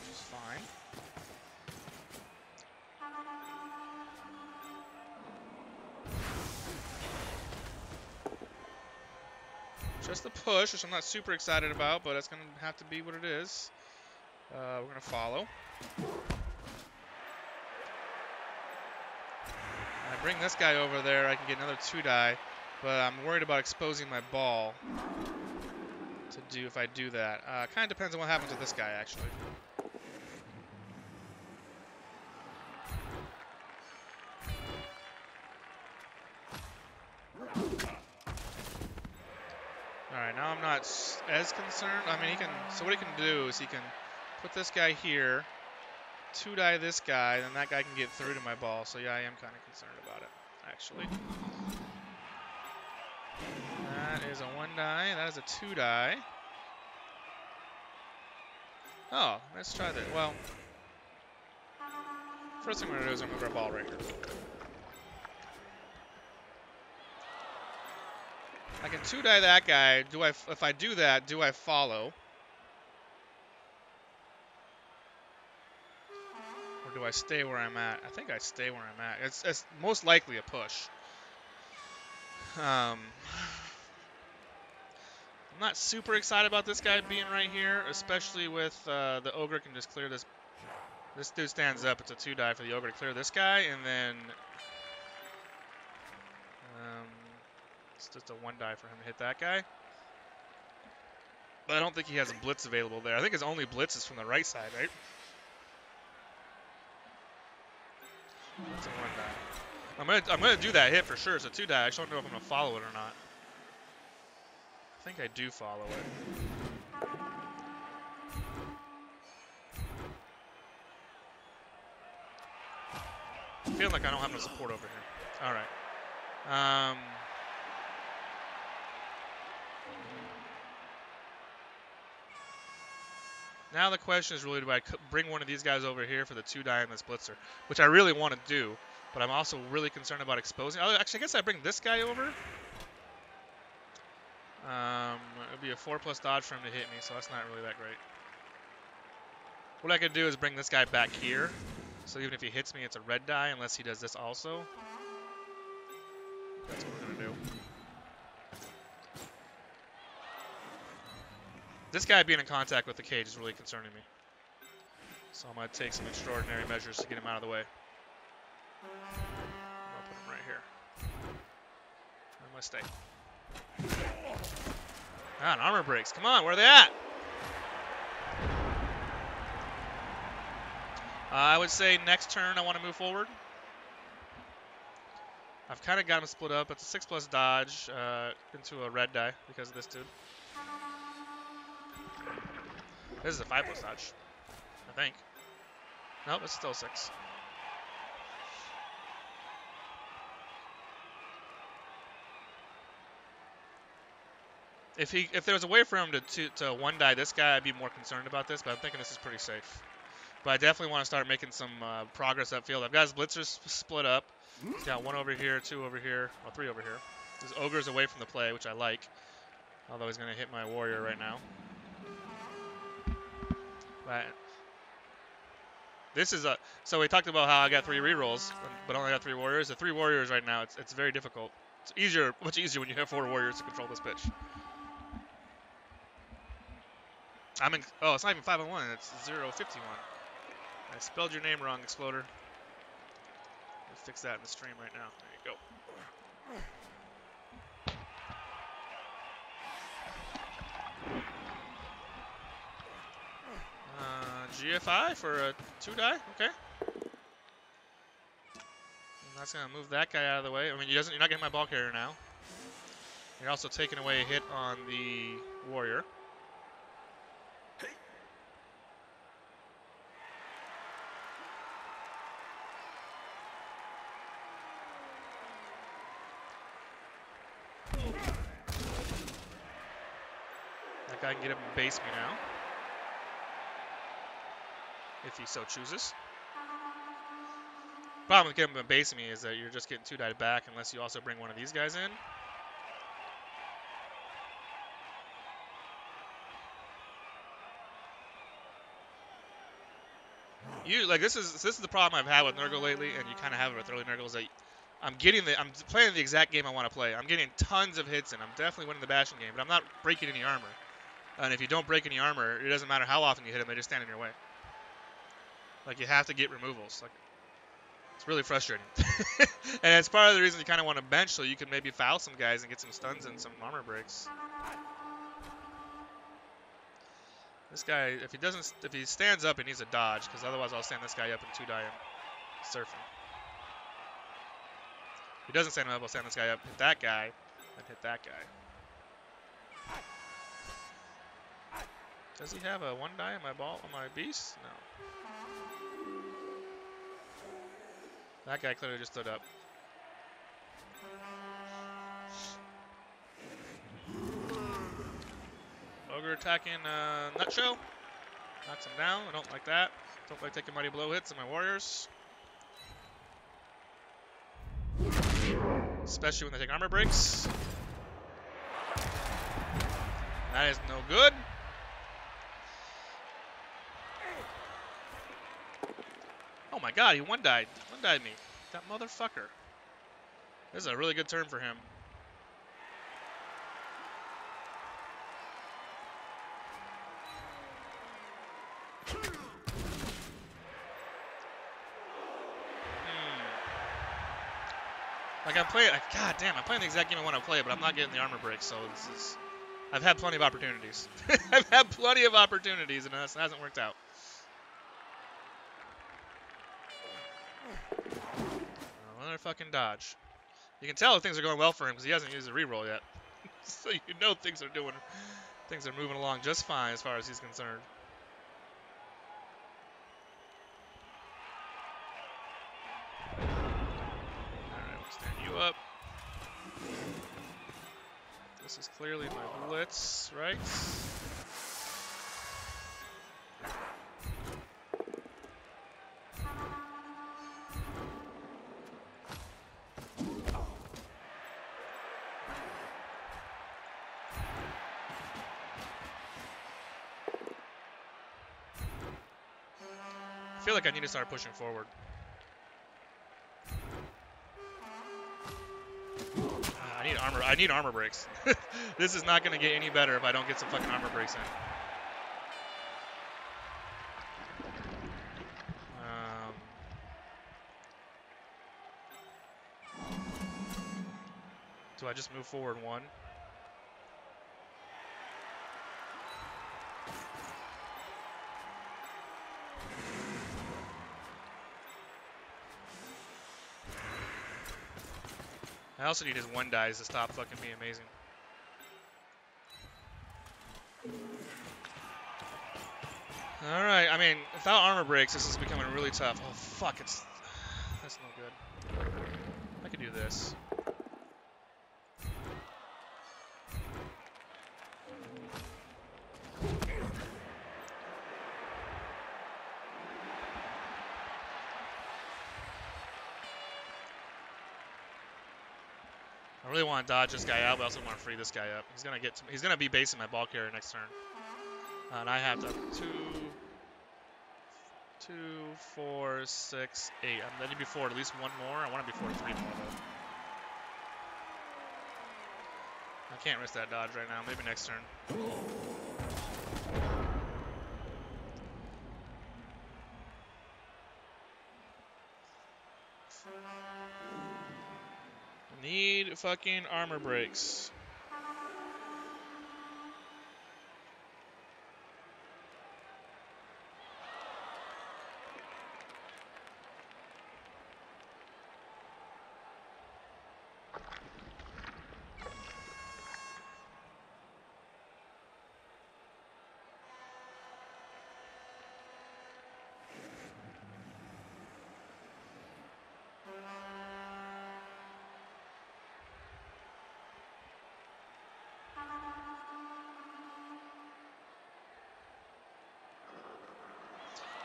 Which is fine. Just the push, which I'm not super excited about, but it's going to have to be what it is. We're going to follow. I bring this guy over there, I can get another 2-die, but I'm worried about exposing my ball to do if I do that. Kind of depends on what happens with this guy, actually. Alright, now I'm not as concerned. I mean, he can. So what he can do is he can put this guy here, 2-die this guy, then that guy can get through to my ball. So yeah, I am kind of concerned about it, actually. That is a 1-die. That is a 2-die. Oh, let's try that. Well, first thing we're gonna do is I'm gonna move our ball right here. I can 2-die that guy. If I do that, do I follow? Or do I stay where I'm at? I think I stay where I'm at. It's most likely a push. I'm not super excited about this guy being right here, especially with the ogre can just clear this. This dude stands up. It's a 2-die for the ogre to clear this guy, and then it's just a 1-die for him to hit that guy. But I don't think he has a blitz available there. I think his only blitz is from the right side, right? That's a 1-die. I'm gonna do that hit for sure. It's a 2-die. I just don't know if I'm gonna follow it or not. I think I do follow it. I'm feeling like I don't have no support over here. All right. Now the question is really, do I bring one of these guys over here for the 2-die in this blitzer, which I really want to do, but I'm also really concerned about exposing. Actually, I guess I bring this guy over. It would be a 4+ dodge for him to hit me, so that's not really that great. What I could do is bring this guy back here, so even if he hits me, it's a red die, unless he does this also. That's what we're going to do. This guy being in contact with the cage is really concerning me. So I'm going to take some extraordinary measures to get him out of the way. I'm going to put him right here. I'm going to stay. Ah, an armor breaks. Come on, where are they at? I would say next turn I want to move forward. I've kind of got him split up. It's a 6+ dodge into a red die because of this dude. This is a 5+ dodge, I think. Nope, it's still 6. If there was a way for him to one die this guy, I'd be more concerned about this. But I'm thinking this is pretty safe. But I definitely want to start making some progress upfield. I've got his blitzers split up. He's got 1 over here, 2 over here, well, 3 over here. His ogre's away from the play, which I like. Although he's going to hit my warrior right now. But this is a... So we talked about how I got 3 rerolls, but only got 3 warriors. The 3 warriors right now, it's very difficult. It's easier, much easier when you have 4 warriors to control this pitch. I'm in... Oh, it's not even 5-on-1. It's 0-51. I spelled your name wrong, Exploder. Let's fix that in the stream right now. There you go. GFI for a 2-die, okay. And that's gonna move that guy out of the way. I mean, you're not getting my ball carrier now. You're also taking away a hit on the warrior. That guy can get up and base me now, if he so chooses. Problem with getting him and basing me is that you're just getting 2-died back unless you also bring one of these guys in. This is the problem I've had with Nurgle lately, and you kind of have it with early Nurgle, is that I'm playing the exact game I want to play. I'm getting tons of hits, and I'm definitely winning the bashing game, but I'm not breaking any armor. And if you don't break any armor, it doesn't matter how often you hit them; they just stand in your way. Like, you have to get removals. Like, it's really frustrating. And it's part of the reason you kind of want to bench, so you can maybe foul some guys and get some stuns and some armor breaks. This guy, if he stands up, he needs a dodge, because otherwise I'll stand this guy up and 2-die him, surf him. If he doesn't stand him up, I'll stand this guy up, hit that guy, and hit that guy. Does he have a 1-die on my beast? No. That guy clearly just stood up. Ogre attacking Nutshell. Knocks him down. I don't like that. Don't like taking mighty blow hits on my warriors. Especially when they take armor breaks. That is no good. Oh my god, he 1-died. 1-died me. That motherfucker. This is a really good turn for him. Like, I'm playing the exact game I want to play, but I'm not getting the armor break, so I've had plenty of opportunities. I've had plenty of opportunities, and it hasn't worked out. Another fucking dodge. You can tell things are going well for him because he hasn't used a reroll yet. So you know things are moving along just fine as far as he's concerned. Alright, we'll stand you up. This is clearly my blitz, right? I feel like I need to start pushing forward. I need armor breaks. This is not going to get any better if I don't get some fucking armor breaks in. Do I just move forward 1? I also need his one dies to stop fucking being amazing. Alright, I mean, without armor breaks, this is becoming really tough. Oh, fuck, that's no good. I could do this. I really want to dodge this guy out, but I also want to free this guy up. He's gonna be basing my ball carrier next turn. And I have to 2, 4, 6, 8. I'm letting be forward at least one more. I want to be forward 3 more though. I can't risk that dodge right now. Maybe next turn. Need fucking armor breaks.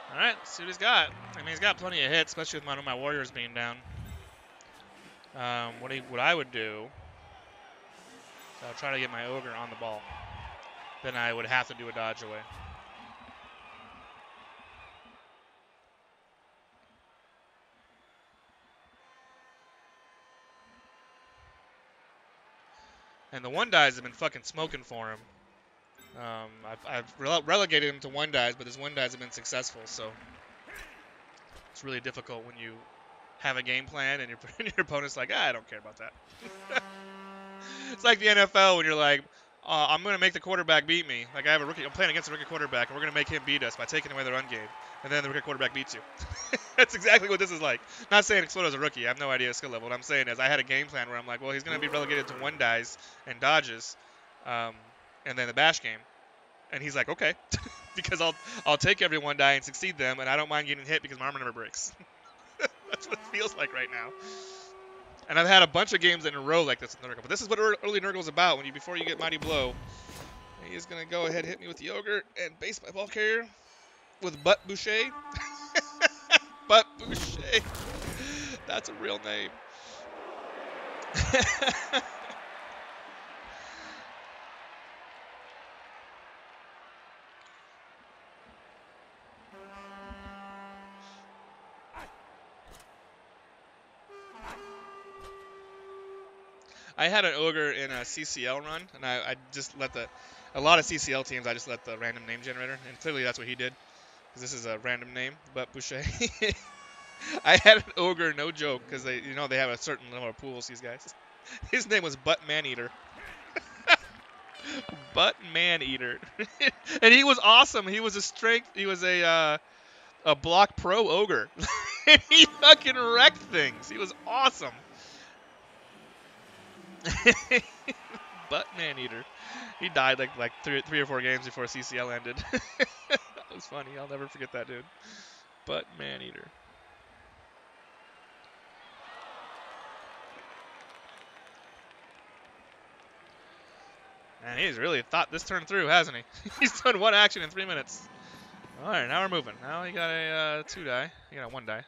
Alright, let's see what he's got. I mean, he's got plenty of hits, especially with one of my warriors being down. What I would do, so I'll try to get my ogre on the ball. Then I would have to do a dodge away. And the one dies have been fucking smoking for him. I've relegated him to one dies, but his one dies have been successful, so it's really difficult when you have a game plan and your opponent's like, I don't care about that. It's like the NFL when you're like, I'm going to make the quarterback beat me. Like I'm playing against a rookie quarterback, and we're going to make him beat us by taking away the run game, and then the rookie quarterback beats you. That's exactly what this is like. Not saying Explodio's a rookie. I have no idea his skill level. What I'm saying is I had a game plan where I'm like, well, he's going to be relegated to one dies and dodges, and then the bash game. And he's like, okay, because I'll take every one die and succeed them, and I don't mind getting hit because my armor never breaks. That's what it feels like right now. And I've had a bunch of games in a row like this in Nurgle. But this is what early Nurgle is about. Before you get Mighty Blow, he is going to go ahead and hit me with the Ogre and base my ball carrier with Butt Boucher. Butt Boucher. That's a real name. I had an Ogre in a CCL run, and I just let a lot of CCL teams, I just let the random name generator, and clearly that's what he did, because this is a random name, Butt Boucher. I had an Ogre, no joke, because they have a certain number of pools, these guys. His name was Butt Maneater. Butt Maneater. And he was awesome. He was a block pro Ogre. He fucking wrecked things. He was awesome. Butt Maneater. He died like three or 4 games before CCL ended. That was funny. I'll never forget that dude. Butt Maneater. And he's really thought this turn through, hasn't he? He's done one action in 3 minutes. All right, now we're moving. Now he got a 2 die. He got a 1 die.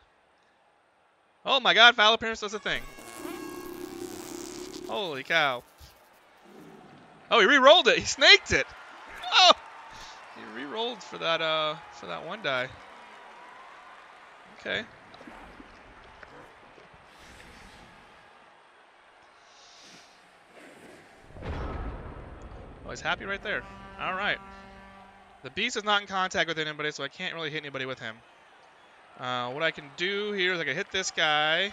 Oh my God! Foul appearance does a thing. Holy cow. Oh, he re-rolled it. He snaked it. Oh! He re-rolled for that 1 die. Okay. Oh, he's happy right there. All right. The beast is not in contact with anybody, so I can't really hit anybody with him. What I can do here is I can hit this guy.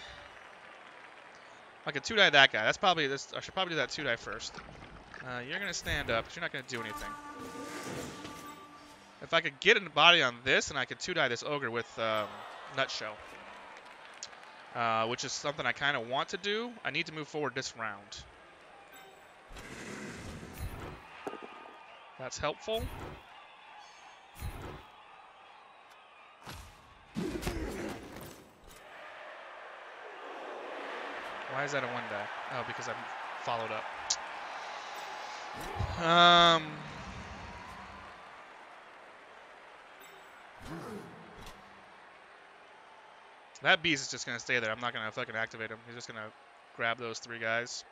I can 2 die that guy. That's probably this. I should probably do that 2 die first. You're gonna stand up, but you're not gonna do anything. If I could get a body on this, and I could 2 die this ogre with Nutshell. which is something I kind of want to do. I need to move forward this round. That's helpful. Why is that a 1-die? Oh, because I'm followed up. That beast is just going to stay there. I'm not going to fucking activate him. He's just going to grab those 3 guys.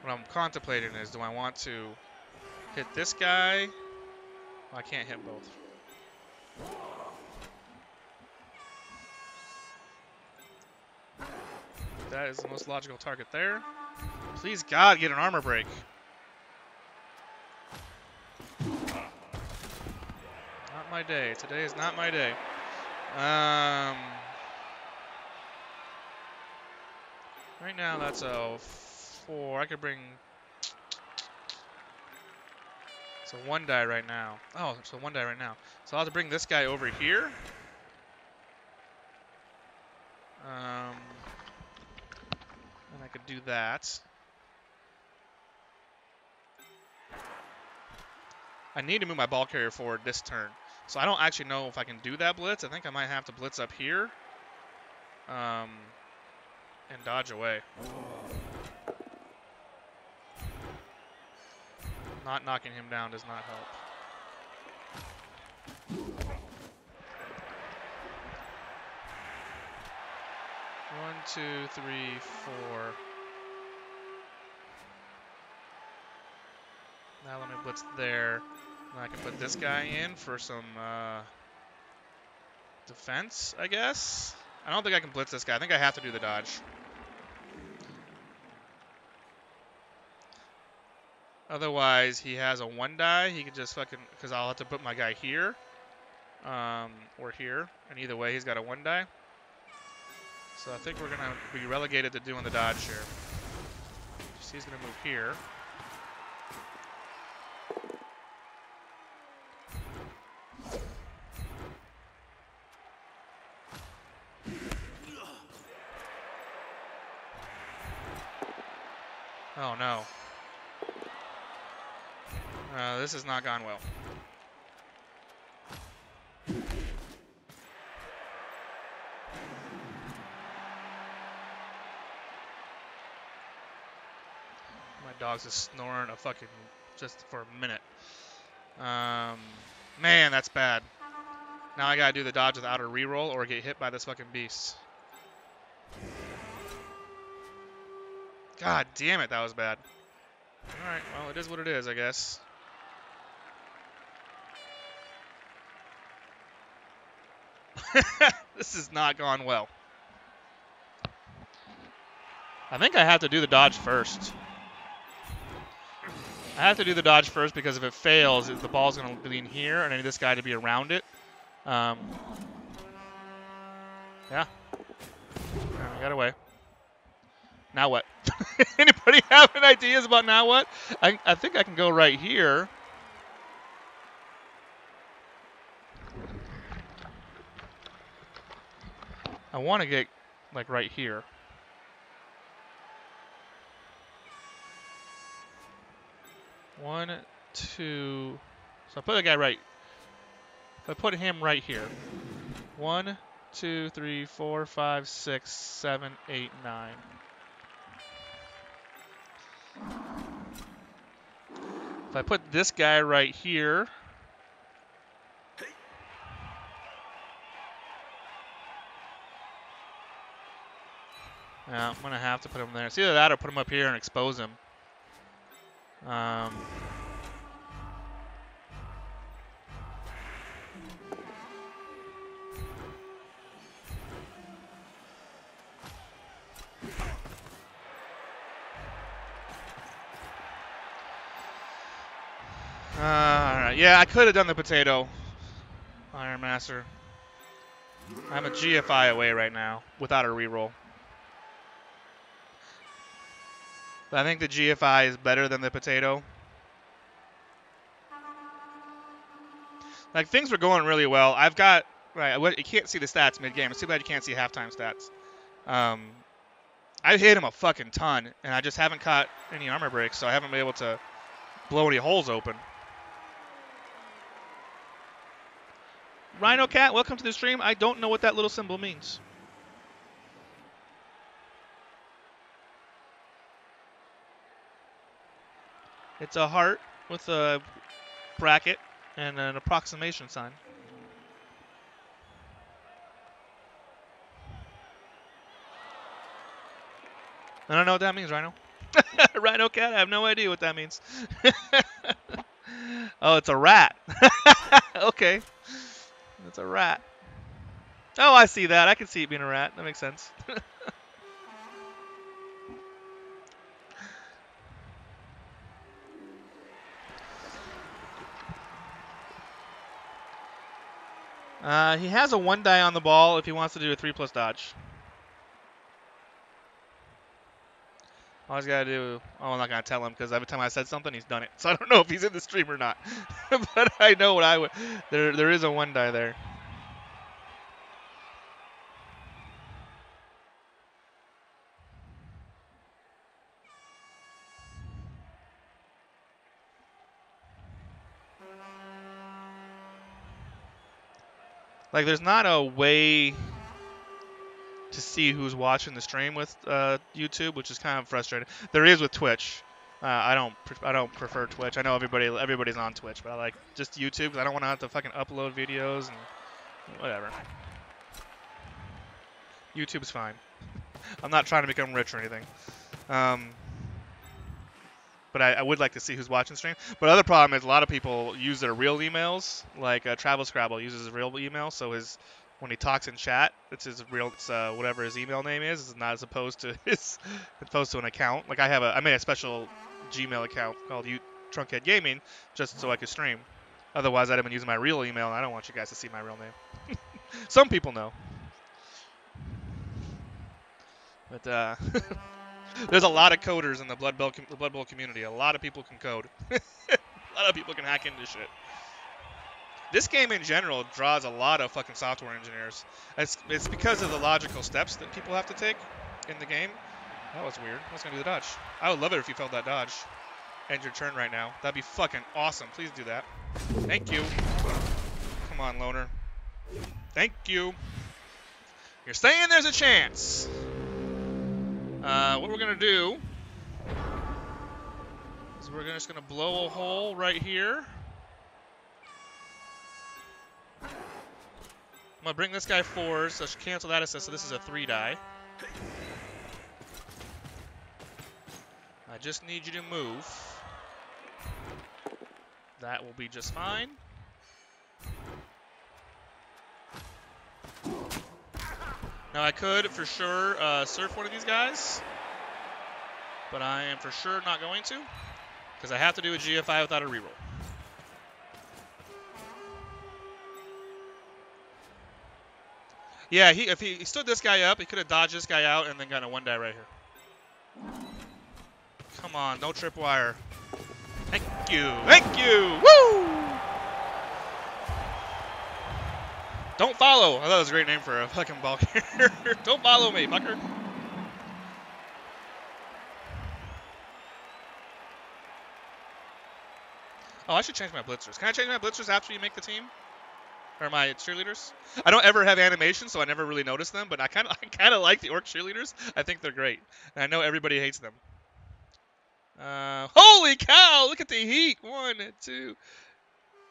What I'm contemplating is, do I want to hit this guy? Well, I can't hit both. That is the most logical target there. Please, God, get an armor break. Not my day. Today is not my day. Right now, that's a 4. I could bring... It's a 1-die right now. Oh, it's a 1-die right now. So I'll have to bring this guy over here. And I could do that. I need to move my ball carrier forward this turn. So I don't actually know if I can do that blitz. I think I might have to blitz up here. And dodge away. Not knocking him down does not help. One, two, three, 4. Now let me blitz there. And I can put this guy in for some defense, I guess. I don't think I can blitz this guy. I think I have to do the dodge. Otherwise, he has a 1-die. He could just fucking... Because I'll have to put my guy here. Or here. And either way, he's got a 1-die. So I think we're going to be relegated to doing the dodge here. So he's going to move here. Oh, no. This has not gone well. My dog's just snoring a fucking just for a minute. Man, that's bad. Now I gotta do the dodge without a reroll or get hit by this fucking beast. God damn it, that was bad. Alright, well, it is what it is, I guess. This has not gone well. I think I have to do the dodge first. I have to do the dodge first because if it fails, the ball's going to be in here, and I need this guy to be around it. Yeah. I got away. Now what? Anybody have any ideas about now what? I think I can go right here. I want to get, like, right here. One, two. So I put the guy right. If I put him right here. 1, 2, 3, 4, 5, 6, 7, 8, 9. If I put this guy right here. Yeah, I'm going to have to put him there. It's either that or put him up here and expose him. Alright, yeah, I could have done the potato. Iron Master. I'm a GFI away right now without a reroll. But I think the GFI is better than the potato. Like, things were going really well. I've got, right, you can't see the stats mid-game. It's too bad you can't see halftime stats. I hit him a fucking ton, and I just haven't caught any armor breaks, so I haven't been able to blow any holes open. Rhino Cat, welcome to the stream. I don't know what that little symbol means. It's a heart with a bracket and an approximation sign. I don't know what that means, Rhino. Rhino Cat, I have no idea what that means. Oh, it's a rat. Okay. It's a rat. Oh, I see that. I can see it being a rat. That makes sense. He has a 1 die on the ball if he wants to do a 3+ dodge. All he's got to do... Oh, I'm not going to tell him because every time I said something, he's done it. So I don't know if he's in the stream or not. But I know what I would... There is a 1 die there. Like, there's not a way to see who's watching the stream with YouTube, which is kind of frustrating. There is with Twitch. I don't prefer Twitch. I know everybody's on Twitch, but I like just YouTube because I don't want to have to fucking upload videos and whatever. YouTube's fine. I'm not trying to become rich or anything. But I would like to see who's watching stream. But other problem is a lot of people use their real emails. Like Travel Scrabble uses his real email, so when he talks in chat, it's his real, whatever his email name is. It's not as opposed to an account. Like I made a special Gmail account called Trunkhead Gaming just so I could stream. Otherwise, I'd have been using my real email, and I don't want you guys to see my real name. Some people know. But there's a lot of coders in the Blood Bowl community. A lot of people can code. A lot of people can hack into shit. This game in general draws a lot of fucking software engineers. It's because of the logical steps that people have to take in the game. That was weird. I was going to do the dodge. I would love it if you felt that dodge. End your turn right now. That'd be fucking awesome. Please do that. Thank you. Come on, Loner. Thank you. You're saying there's a chance. What we're going to do is we're just going to blow a hole right here. I'm going to bring this guy forward, so I should cancel that assist, so this is a 3 die. I just need you to move. That will be just fine. Now I could, for sure, surf one of these guys. But I am for sure not going to. Because I have to do a GFI without a reroll. Yeah, if he stood this guy up, he could have dodged this guy out and then got a 1 die right here. Come on, no tripwire. Thank you. Thank you. Woo! Don't follow. I thought that was a great name for a fucking ball carrier. Don't follow me, fucker. Oh, I should change my blitzers. Can I change my blitzers after you make the team? Or my cheerleaders? I don't ever have animations, so I never really notice them, but I kind of like the orc cheerleaders. I think they're great. And I know everybody hates them. Holy cow, look at the heat. 1, 2.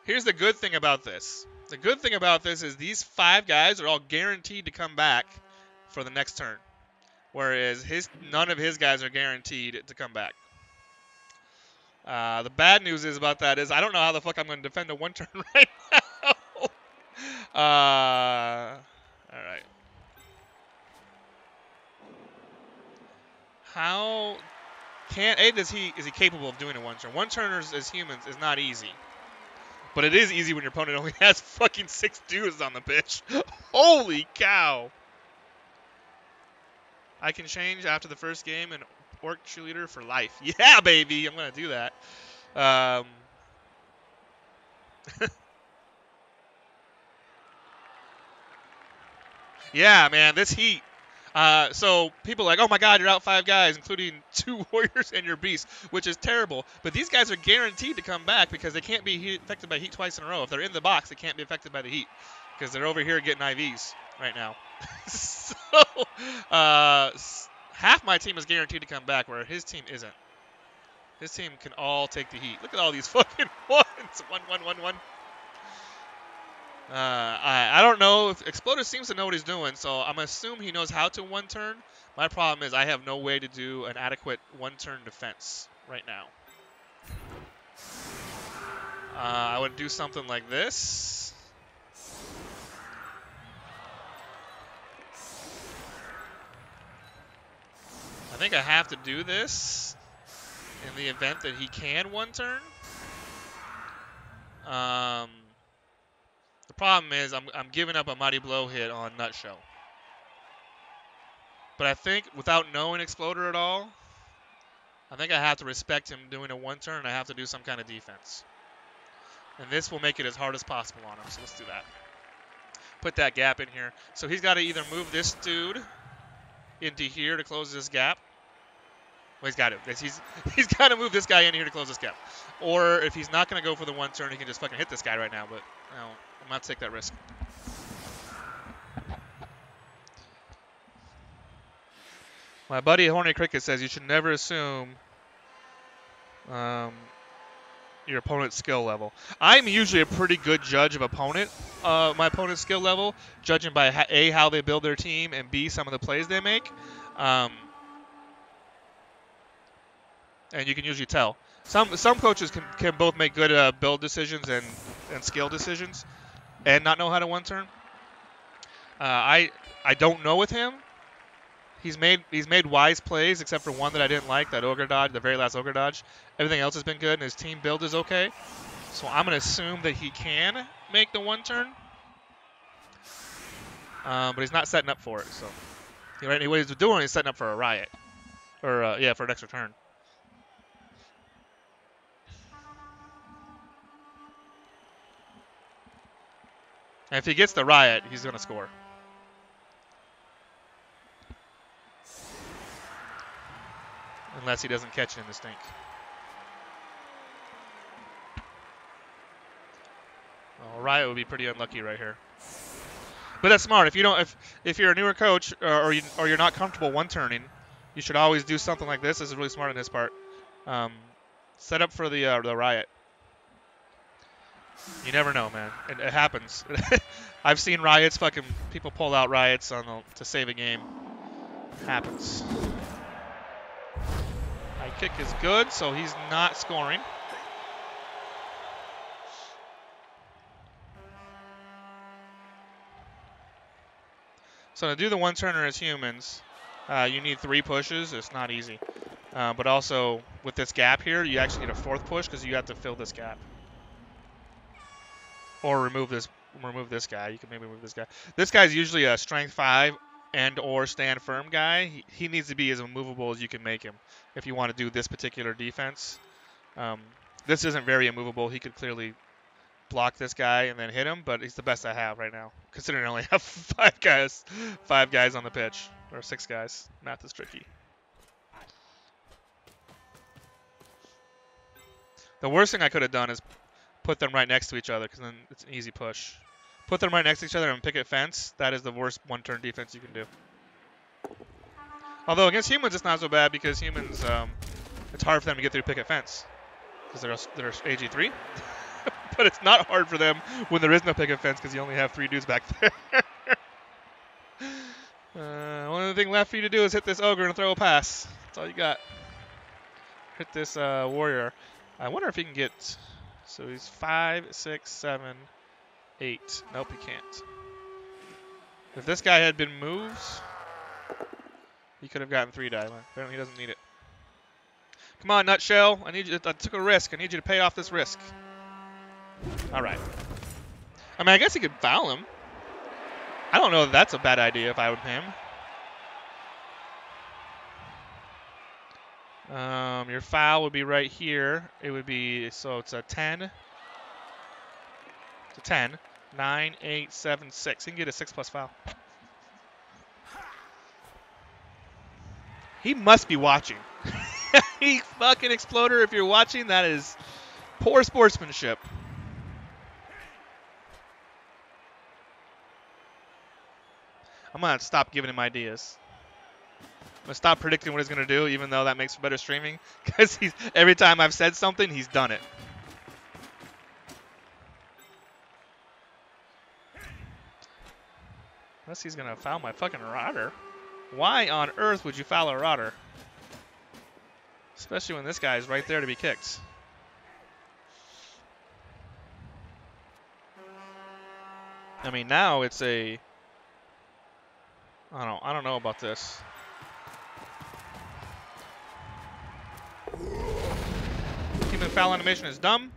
Here's the good thing about this. The good thing about this is these 5 guys are all guaranteed to come back for the next turn. Whereas none of his guys are guaranteed to come back. The bad news is about that is I don't know how the fuck I'm going to defend a 1 turn right now. All right. How is he capable of doing a 1 turn? 1 turners as humans is not easy. But it is easy when your opponent only has fucking 6 dudes on the pitch. Holy cow. I can change after the first game an orc cheerleader for life. Yeah, baby. I'm going to do that. Yeah, man, this heat. So people are like, oh my God, you're out 5 guys, including 2 warriors and your beast, which is terrible. But these guys are guaranteed to come back because they can't be affected by heat twice in a row. If they're in the box, they can't be affected by the heat because they're over here getting IVs right now. So half my team is guaranteed to come back, where his team isn't. His team can all take the heat. Look at all these fucking ones. 1, 1, 1, 1. I don't know if Exploder seems to know what he's doing, so I'm assuming he knows how to 1-turn. My problem is I have no way to do an adequate 1-turn defense right now. I would do something like this. I think I have to do this in the event that he can 1-turn. The problem is I'm giving up a Mighty Blow hit on Nutshell. But I think without knowing Exploder at all, I think I have to respect him doing a 1-turn, and I have to do some kind of defense. And this will make it as hard as possible on him, so let's do that. Put that gap in here. So he's got to either move this dude into here to close this gap. Well, he's got to. He's got to move this guy in here to close this gap. Or if he's not going to go for the 1-turn, he can just fucking hit this guy right now. But no, I'm not take that risk. My buddy Horny Cricket says you should never assume your opponent's skill level. I'm usually a pretty good judge of my opponent's skill level, judging by A, how they build their team, and B, some of the plays they make. And you can usually tell. Some coaches can both make good build decisions and skill decisions and not know how to 1-turn. I don't know with him. He's made wise plays except for one that I didn't like, that ogre dodge, the very last ogre dodge. Everything else has been good, and his team build is okay. So I'm going to assume that he can make the 1-turn. But he's not setting up for it. So what he's doing is setting up for a riot. Or, for an extra turn. And if he gets the riot, he's going to score. Unless he doesn't catch it in the stink. Well, riot would be pretty unlucky right here. But that's smart. If you don't, if you're a newer coach or you're not comfortable 1-turning, you should always do something like this. This is really smart on his part. Set up for the riot. You never know, man. It happens. I've seen riots. Fucking people pull out riots to save a game. It happens. High kick is good, so he's not scoring. So to do the 1-turner as humans, you need 3 pushes. It's not easy. But also, with this gap here, you actually need a 4th push because you have to fill this gap. Or remove this guy. You can maybe remove this guy. This guy's usually a strength 5 and or stand firm guy. He needs to be as immovable as you can make him if you want to do this particular defense. This isn't very immovable. He could clearly block this guy and then hit him, but he's the best I have right now, considering I only have 5 guys on the pitch, or 6 guys. Math is tricky. The worst thing I could have done is put them right next to each other, because then it's an easy push. Put them right next to each other and picket fence. That is the worst 1-turn defense you can do. Although against humans it's not so bad, because humans, it's hard for them to get through picket fence, because they're AG3. But it's not hard for them when there is no picket fence, because you only have 3 dudes back there. Only thing left for you to do is hit this ogre and throw a pass. That's all you got. Hit this warrior. I wonder if he can get... So he's 5, 6, 7, 8. Nope, he can't. If this guy had been moved, he could have gotten 3 die. Apparently he doesn't need it. Come on, Nutshell. I took a risk. I need you to pay off this risk. All right. I mean, I guess he could foul him. I don't know if that's a bad idea if I were him. Your foul would be right here. It would be, so it's a 10. It's a 10. 9, 8, 7, 6. He can get a 6+ foul. He must be watching. He fucking Exploder, if you're watching, that is poor sportsmanship. I'm going to stop giving him ideas. I'm going to stop predicting what he's going to do, even though that makes for better streaming. Because every time I've said something, he's done it. Unless he's going to foul my fucking Rotter. Why on earth would you foul a Rotter? Especially when this guy is right there to be kicked. I mean, now it's a... I don't know about this. Human foul animation is dumb.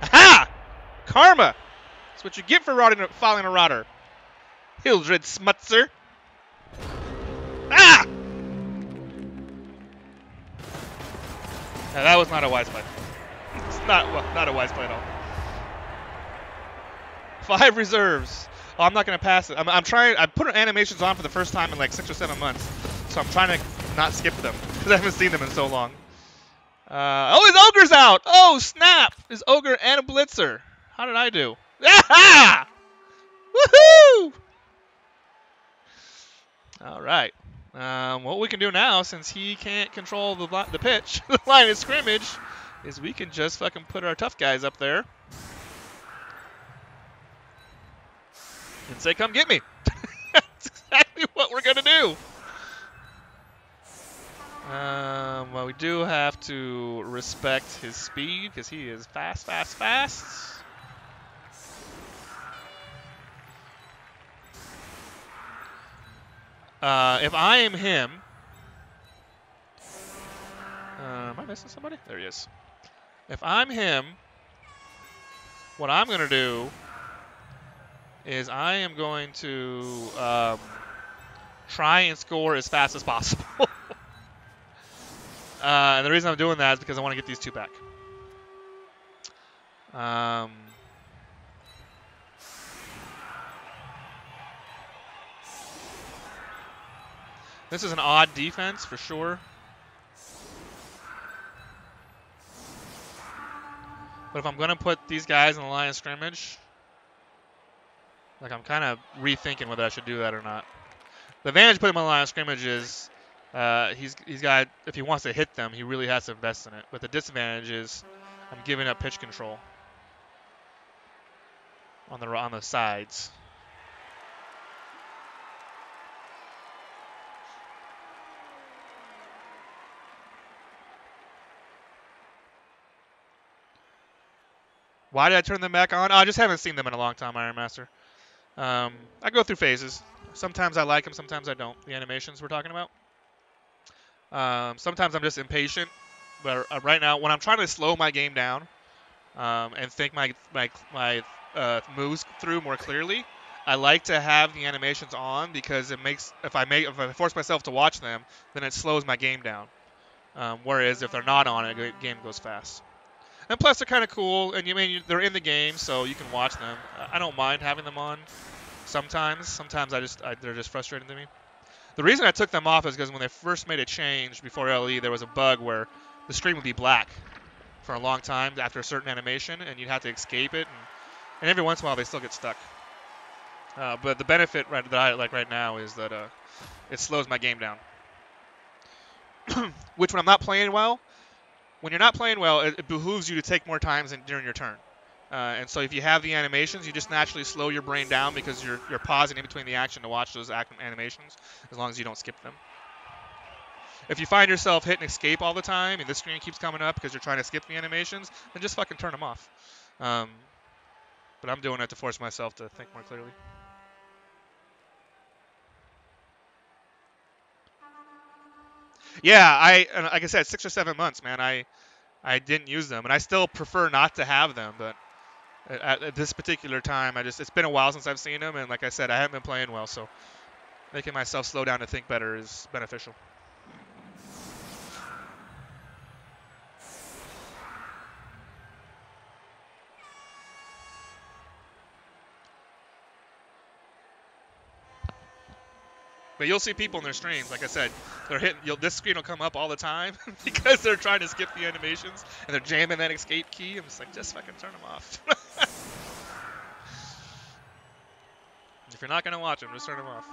Aha! Karma! That's what you get for fouling a Rotter. Hildred Smutzer. Ah! Now, that was not a wise play. It's not a wise play at all. 5 reserves. Oh, I'm not gonna pass it. I'm trying. I put animations on for the first time in like 6 or 7 months, so I'm trying to not skip them because I haven't seen them in so long. Oh, his ogre's out. Oh, snap! His ogre and a blitzer. How did I do? Aha! Woohoo! All right. What we can do now, since he can't control the pitch, the line of scrimmage, is we can just fucking put our tough guys up there and say, come get me. That's exactly what we're going to do. Well, we do have to respect his speed because he is fast, fast, fast. If I am him... am I missing somebody? There he is. If I'm him, what I'm going to do is I am going to try and score as fast as possible. And the reason I'm doing that is because I want to get these 2 back. This is an odd defense for sure. But if I'm going to put these guys in the line of scrimmage, like I'm kind of rethinking whether I should do that or not. The advantage of putting him on the line of scrimmage is he's got, if he wants to hit them, he really has to invest in it. But the disadvantage is I'm giving up pitch control on the sides. Why did I turn them back on? Oh, I just haven't seen them in a long time, Iron Master. I go through phases. Sometimes I like them, sometimes I don't. The animations we're talking about. Sometimes I'm just impatient. But right now, when I'm trying to slow my game down and think my moves through more clearly, I like to have the animations on because it makes if I force myself to watch them, then it slows my game down. Whereas if they're not on, the game goes fast. And plus, they're kind of cool, and they're in the game, so you can watch them. I don't mind having them on. Sometimes they're just frustrating to me. The reason I took them off is because when they first made a change before LE, there was a bug where the screen would be black for a long time after a certain animation, and you'd have to escape it, and every once in a while they still get stuck. But the benefit that I like right now is that it slows my game down. Which, when I'm not playing well, when you're not playing well, it behooves you to take more times during your turn. And so if you have the animations, you just naturally slow your brain down because you're pausing in between the action to watch those animations, as long as you don't skip them. If you find yourself hitting escape all the time and the screen keeps coming up because you're trying to skip the animations, then just fucking turn them off. But I'm doing it to force myself to think more clearly. Yeah, like I said, 6 or 7 months, man. I didn't use them, and I still prefer not to have them, but at this particular time, it's been a while since I've seen them, and like I said, I haven't been playing well, so making myself slow down to think better is beneficial. But you'll see people in their streams, like I said, they're hitting. This screen will come up all the time because they're trying to skip the animations and they're jamming that escape key. I'm just like, just fucking turn them off. If you're not gonna watch them, just turn them off.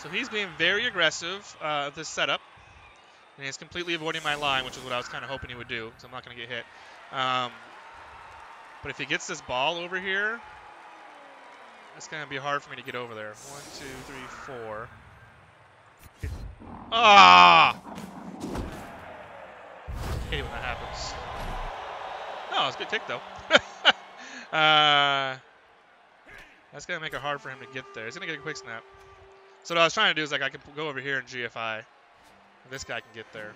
So he's being very aggressive this setup, and he's completely avoiding my line, which is what I was kind of hoping he would do, so I'm not gonna get hit. But if he gets this ball over here, it's going to be hard for me to get over there. 1, 2, 3, 4. Ah! Hate it when that happens. Oh, it's a good kick, though. That's going to make it hard for him to get there. He's going to get a quick snap. So what I was trying to do is, like, I can go over here and GFI. And this guy can get there.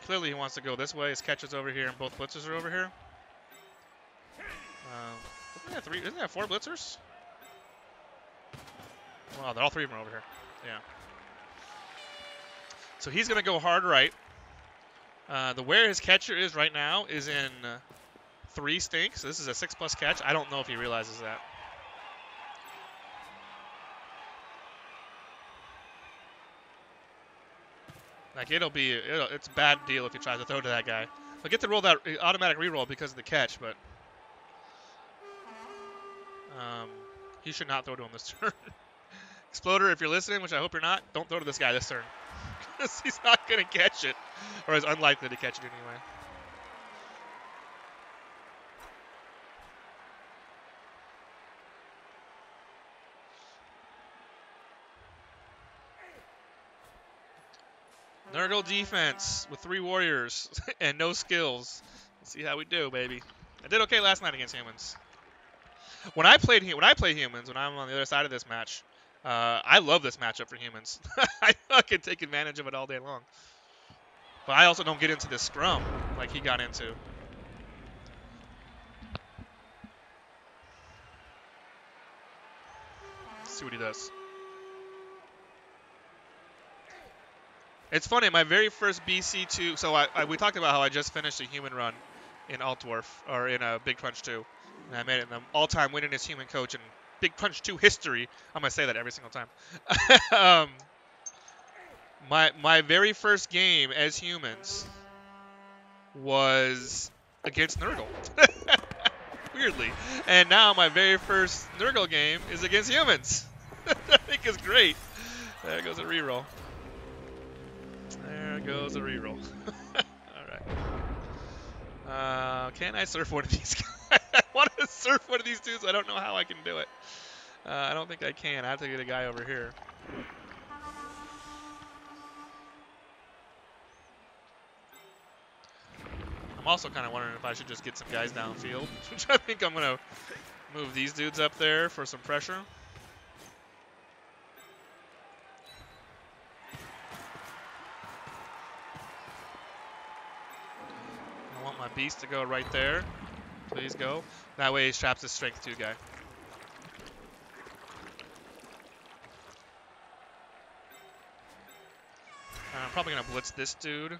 Clearly, he wants to go this way. His catch is over here, and both blitzers are over here. Isn't that 4 blitzers? Well, all 3 of them are over here. Yeah. So he's going to go hard right. Where his catcher is right now is in 3 stink. So this is a 6+ catch. I don't know if he realizes that. Like, it's a bad deal if he tries to throw to that guy. He'll get to roll that automatic reroll because of the catch, but he should not throw to him this turn. Exploder, if you're listening, which I hope you're not, don't throw to this guy this turn. Because he's not going to catch it. Or is unlikely to catch it anyway. Nurgle defense with 3 warriors and no skills. Let's see how we do, baby. I did okay last night against humans. When I play humans, when I'm on the other side of this match, I love this matchup for humans. I fucking take advantage of it all day long. But I also don't get into this scrum like he got into. Let's see what he does. It's funny, my very first BC2, so we talked about how I just finished a human run in Altdwarf, or in a Big Punch 2. And I made it in the all-time winningest human coach in Big Punch 2 history. I'm going to say that every single time. My very first game as humans was against Nurgle. Weirdly. And now my very first Nurgle game is against humans. I think it's great. There goes a reroll. There goes a reroll. Alright. Can I surf one of these guys? I want to surf one of these dudes. I don't know how I can do it. I don't think I can. I have to get a guy over here. I'm also kind of wondering if I should just get some guys downfield, which I think I'm going to move these dudes up there for some pressure. I want my beast to go right there. Please go. That way he traps his strength 2 guy. And I'm probably going to blitz this dude.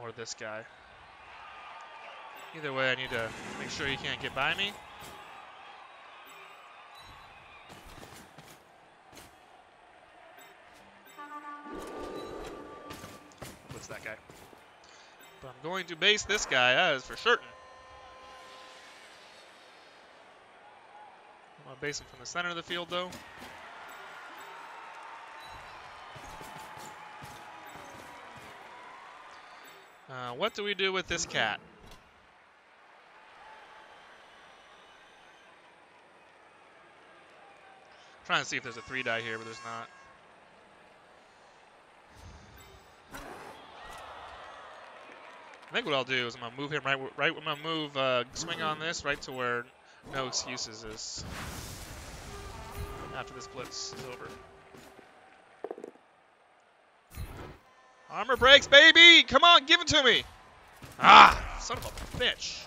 Or this guy. Either way, I need to make sure he can't get by me. Blitz that guy. But I'm going to base this guy, that is for certain. I'm going to base him from the center of the field, though. What do we do with this cat? I'm trying to see if there's a 3-die here, but there's not. I think what I'll do is I'm going to move him right when I move, swing on this right to where no excuses is. After this blitz is over. Armor breaks, baby! Come on, give it to me! Ah, son of a bitch.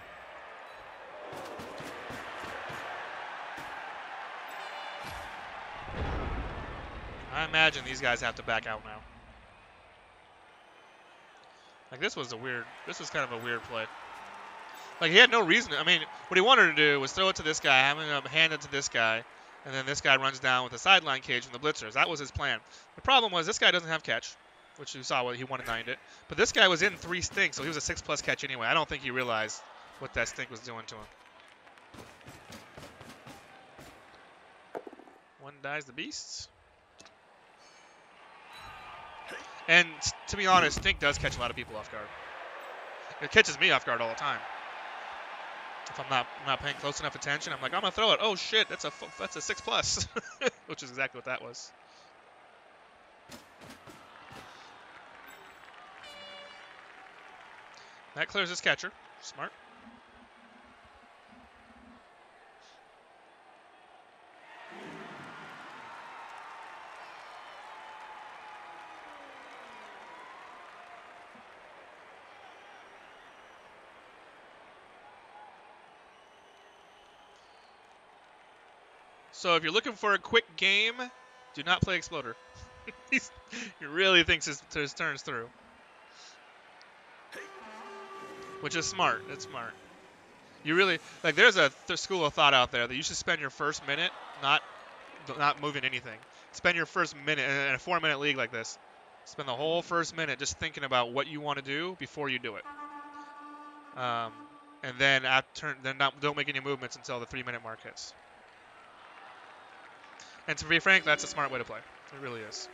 I imagine these guys have to back out now. Like this was kind of a weird play. Like he had no reason. I mean, what he wanted to do was throw it to this guy, having him hand it to this guy, and then this guy runs down with a sideline cage from the blitzers. That was his plan. The problem was this guy doesn't have catch, which you saw what he 1-9'd it. But this guy was in 3 stinks, so he was a 6+ catch anyway. I don't think he realized what that stink was doing to him. One dies the beasts. And to be honest, stink does catch a lot of people off guard. It catches me off guard all the time. If I'm not paying close enough attention, I'm like, I'm gonna throw it. Oh shit, that's a 6+, which is exactly what that was. That clears his catcher. Smart. So if you're looking for a quick game, do not play Exploder. He really thinks his turn's through. Which is smart. It's smart. You really, like, there's a school of thought out there that you should spend your first minute not moving anything. Spend your first minute in a 4-minute league like this. Spend the whole first minute just thinking about what you want to do before you do it. And then don't make any movements until the 3-minute mark hits. And to be frank, that's a smart way to play. It really is.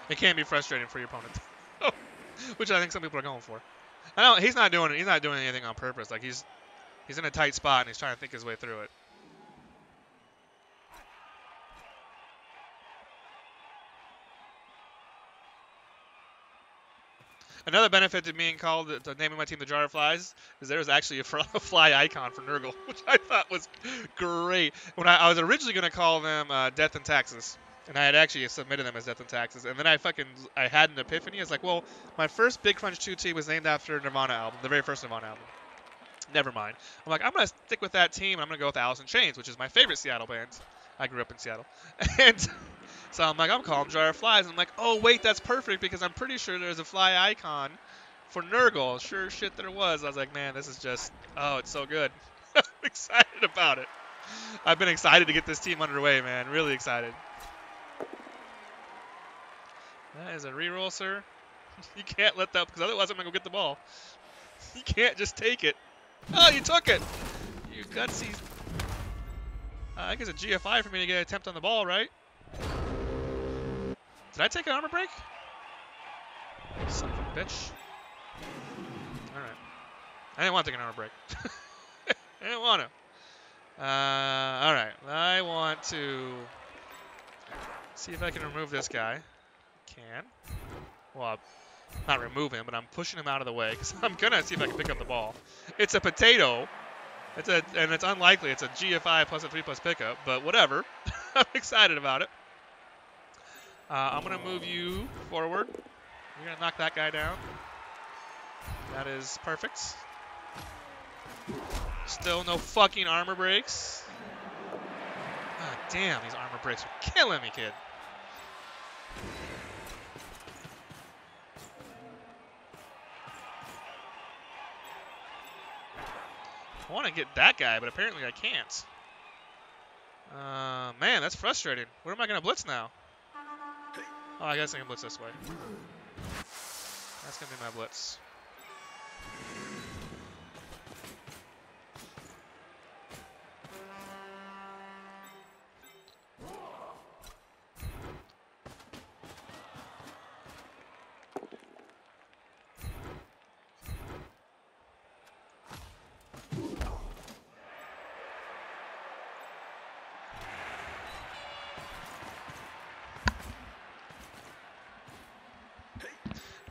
It can be frustrating for your opponent, which I think some people are going for. He's not doing anything on purpose. Like he's in a tight spot and he's trying to think his way through it. Another benefit to being called to naming my team the Jar of Flies is there was actually a fly icon for Nurgle, which I thought was great. When I was originally going to call them Death and Taxes, and I had actually submitted them as Death and Taxes, and then I had an epiphany. It's like, well, my first Big Crunch 2 team was named after Nirvana album, the very first Nirvana album. Never mind. I'm like, I'm going to stick with that team, and I'm going to go with Alice in Chains, which is my favorite Seattle band. I grew up in Seattle. And so I'm like, I'm calling them Jar of Flies. And I'm like, oh, wait, that's perfect because I'm pretty sure there's a fly icon for Nurgle. Sure shit there was. I was like, man, this is just, oh, it's so good. I'm excited about it. I've been excited to get this team underway, man. Really excited. That is a reroll, sir. You can't let that, because otherwise I'm going to go get the ball. You can't just take it. Oh, you took it. You gutsy. I guess a GFI for me to get an attempt on the ball, right? Did I take an armor break? Son of a bitch. Alright. I didn't want to take an armor break. I didn't want to. Alright. I want to see if I can remove this guy. Can. Well, not remove him, but I'm pushing him out of the way because I'm going to see if I can pick up the ball. It's a potato. And it's unlikely. It's a GFI plus a 3+ pickup, but whatever. I'm excited about it. I'm going to move you forward. You're going to knock that guy down. That is perfect. Still no fucking armor breaks. God damn, these armor breaks are killing me, kid. I want to get that guy, but apparently I can't. Man, that's frustrating. Where am I going to blitz now? Oh, I guess I can blitz this way. That's going to be my blitz.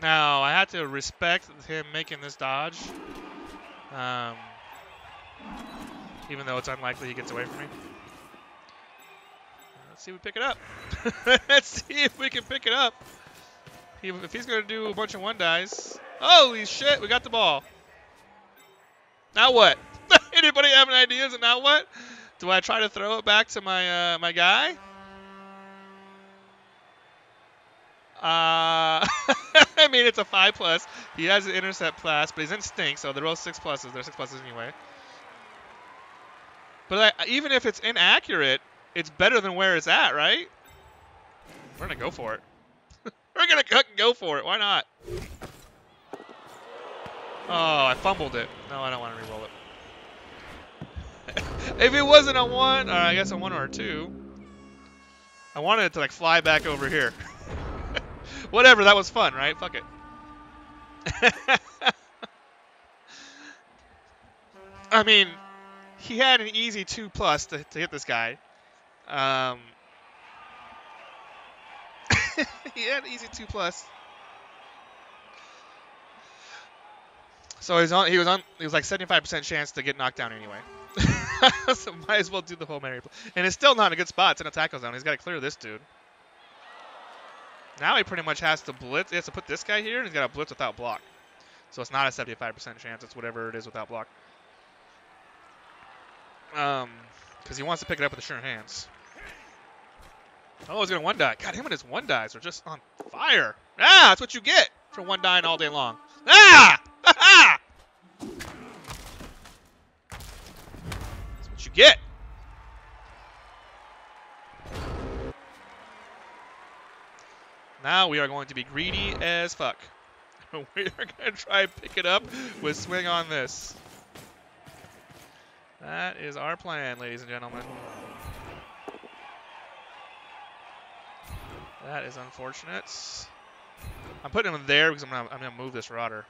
Now, I had to respect him making this dodge. Even though it's unlikely he gets away from me. Let's see if we pick it up. Let's see if we can pick it up. If he's going to do a bunch of 1-dies. Holy shit, we got the ball. Now what? Anybody have any ideas? And now what? Do I try to throw it back to my my guy? I mean, it's a 5+. He has an intercept class, but he's in stink, so they're all 6+. They're 6+ anyway. But even if it's inaccurate, it's better than where it's at, right? We're gonna go for it. We're gonna go for it. Why not? Oh, I fumbled it. No, I don't want to re-roll it. If it wasn't a 1, or I guess a 1 or a 2, I wanted it to like fly back over here. Whatever, that was fun, right? Fuck it. I mean, he had an easy 2+ to hit this guy. He had an easy 2+. So he was like 75% chance to get knocked down anyway. So might as well do the whole Mary play. And it's still not in a good spot. It's in a tackle zone. He's got to clear this dude. Now he pretty much has to blitz. He has to put this guy here, and he's got to blitz without block. So it's not a 75% chance. It's whatever it is without block. Because he wants to pick it up with the sure hands. Oh, he's going to 1-die. God, him and his 1-dies are just on fire. Ah, that's what you get for 1-dying all day long. Ah! Ha-ha! That's what you get. Now we are going to be greedy as fuck. We are going to try and pick it up with swing on this. That is our plan, ladies and gentlemen. That is unfortunate. I'm putting him there because I'm gonna move this rotter.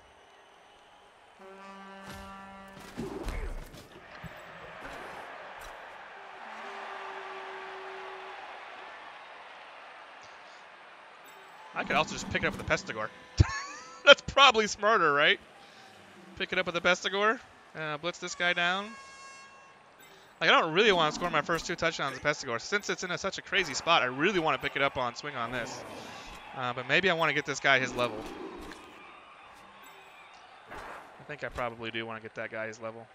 I could also just pick it up with the Pestigore. That's probably smarter, right? Pick it up with the Pestigore and blitz this guy down. Like, I don't really want to score my first 2 touchdowns with Pestigore. Since it's in such a crazy spot, I really want to pick it up on swing on this. But maybe I want to get this guy his level. I think I probably do want to get that guy his level.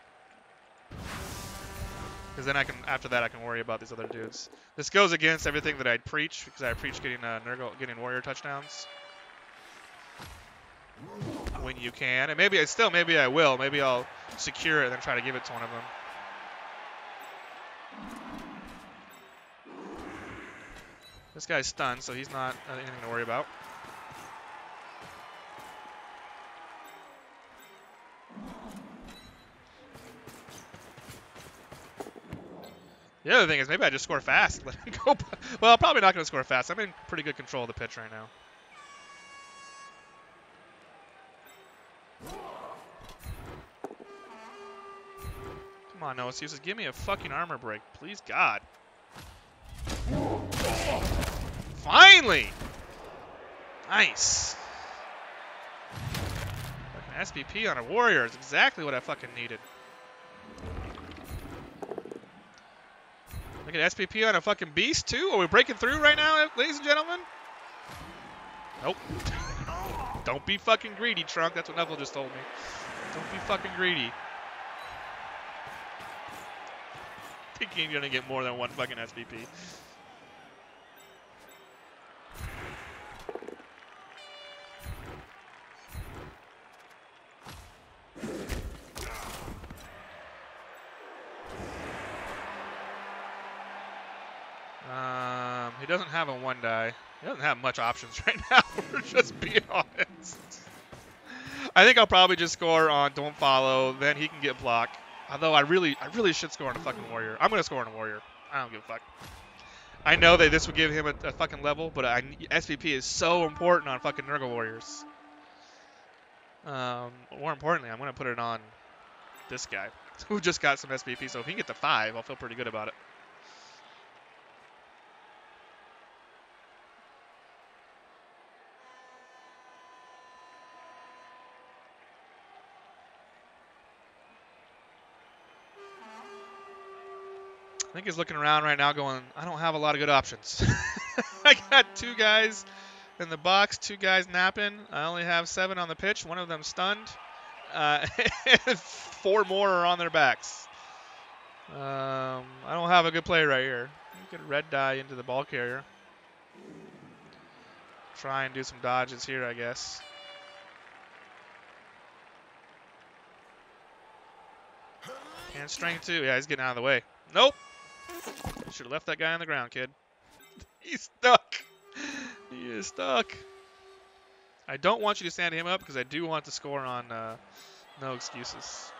Because then after that, I can worry about these other dudes. This goes against everything that I'd preach, because I preach getting Nurgle, getting warrior touchdowns when you can. And maybe I will. Maybe I'll secure it and then try to give it to one of them. This guy's stunned, so he's not anything to worry about. The other thing is maybe I just score fast. Let him go. Well, I'm probably not going to score fast. I'm in pretty good control of the pitch right now. Come on, no excuses. Give me a fucking armor break. Please, God. Finally! Nice. Fucking SPP on a warrior is exactly what I fucking needed. Look at SPP on a fucking beast, too? Are we breaking through right now, ladies and gentlemen? Nope. Don't be fucking greedy, Trunk. That's what Neville just told me. Don't be fucking greedy. Thinking you're gonna get more than one fucking SPP. He doesn't have a 1-die. He doesn't have much options right now. We're just being honest. I think I'll probably just score on Don't Follow. Then he can get blocked. Although I really should score on a fucking warrior. I'm gonna score on a warrior. I don't give a fuck. I know that this would give him a fucking level, but SPP is so important on fucking Nurgle warriors. More importantly, I'm gonna put it on this guy who just got some SPP. So if he can get to 5, I'll feel pretty good about it. I think he's looking around right now going, I don't have a lot of good options. I got 2 guys in the box, 2 guys napping. I only have 7 on the pitch. One of them stunned. And 4 more are on their backs. I don't have a good play right here. Get a red die into the ball carrier. Try and do some dodges here, I guess. And strength too. Yeah, he's getting out of the way. Nope. Should have left that guy on the ground, kid. He's stuck. He is stuck. I don't want you to stand him up because I do want to score on no excuses.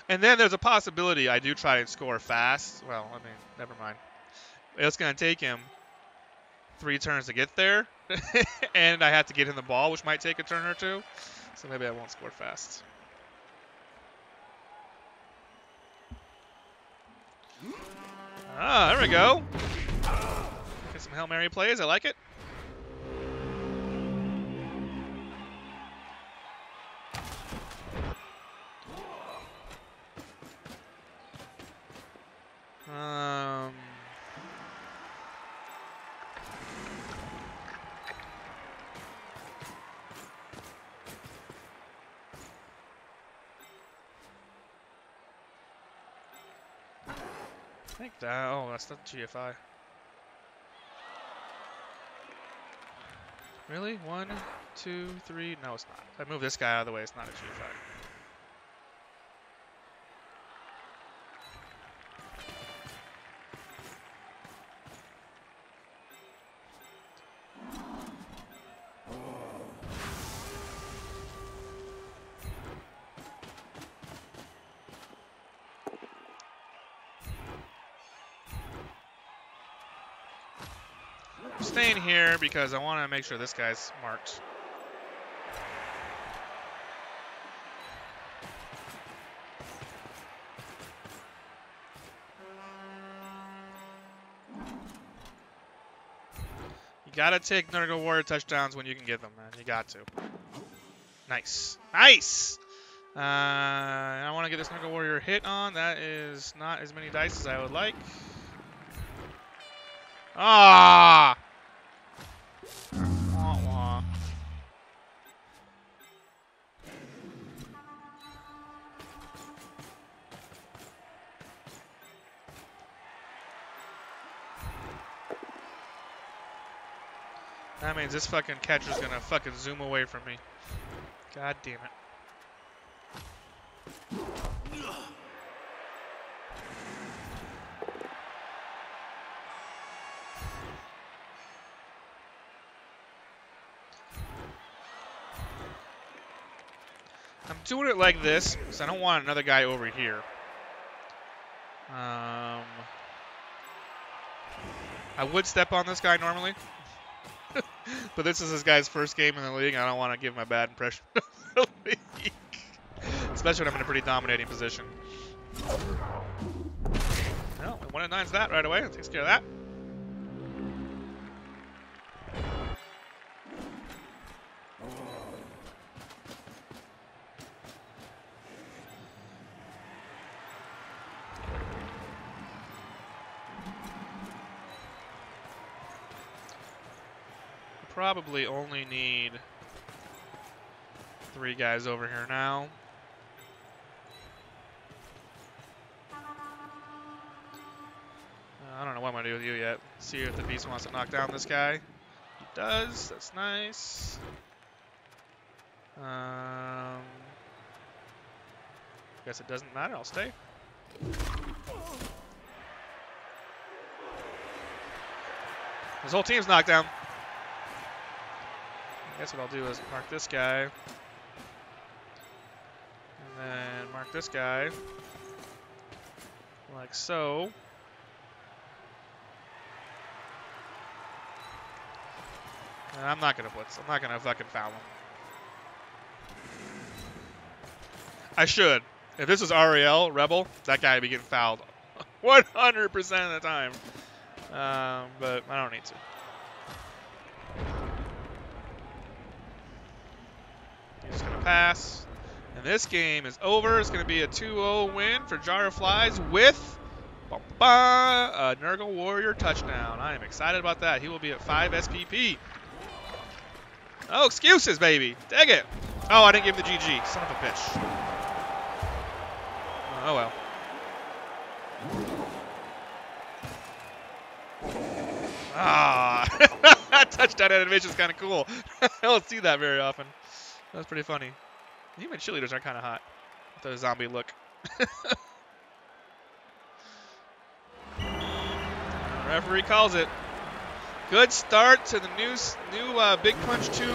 And then there's a possibility I do try and score fast. Well, I mean, never mind. It's going to take him 3 turns to get there. And I have to get him the ball, which might take a turn or 2. So maybe I won't score fast. Ah, there we go. Get some Hail Mary plays. I like it. I think that. Oh, that's not GFI. Really? 1, 2, 3. No, it's not. I moved this guy out of the way. It's not a GFI. I'm staying here because I want to make sure this guy's marked. You gotta take Nurgle Warrior touchdowns when you can get them, man. You got to. Nice. Nice! I want to get this Nurgle Warrior hit on. That is not as many dice as I would like. Ah! Wah, wah. That means this fucking catcher's gonna fucking zoom away from me. God damn it. I'm doing it like this because I don't want another guy over here. I would step on this guy normally. But this is this guy's first game in the league. I don't want to give him a bad impression of the league. Especially when I'm in a pretty dominating position. Well, 1-9's that right away. That takes care of that. Probably only need 3 guys over here now. I don't know what I'm going to do with you yet. See if the beast wants to knock down this guy. He does. That's nice. Guess it doesn't matter. I'll stay. His whole team's knocked down. I guess what I'll do is mark this guy. And then mark this guy. Like so. And I'm not going to blitz. I'm not going to fucking foul him. I should. If this was Ariel, Rebel, that guy would be getting fouled 100% of the time. But I don't need to. He's going to pass. And this game is over. It's going to be a 2-0 win for Jar of Flies with a Nurgle Warrior touchdown. I am excited about that. He will be at 5 SPP. No excuses, baby. Dig it. Oh, I didn't give him the GG. Son of a bitch. Oh, well. Ah, that touchdown animation is kind of cool. I don't see that very often. That's pretty funny. Even cheerleaders are kind of hot with a zombie look. Referee calls it. Good start to the new Big Punch 2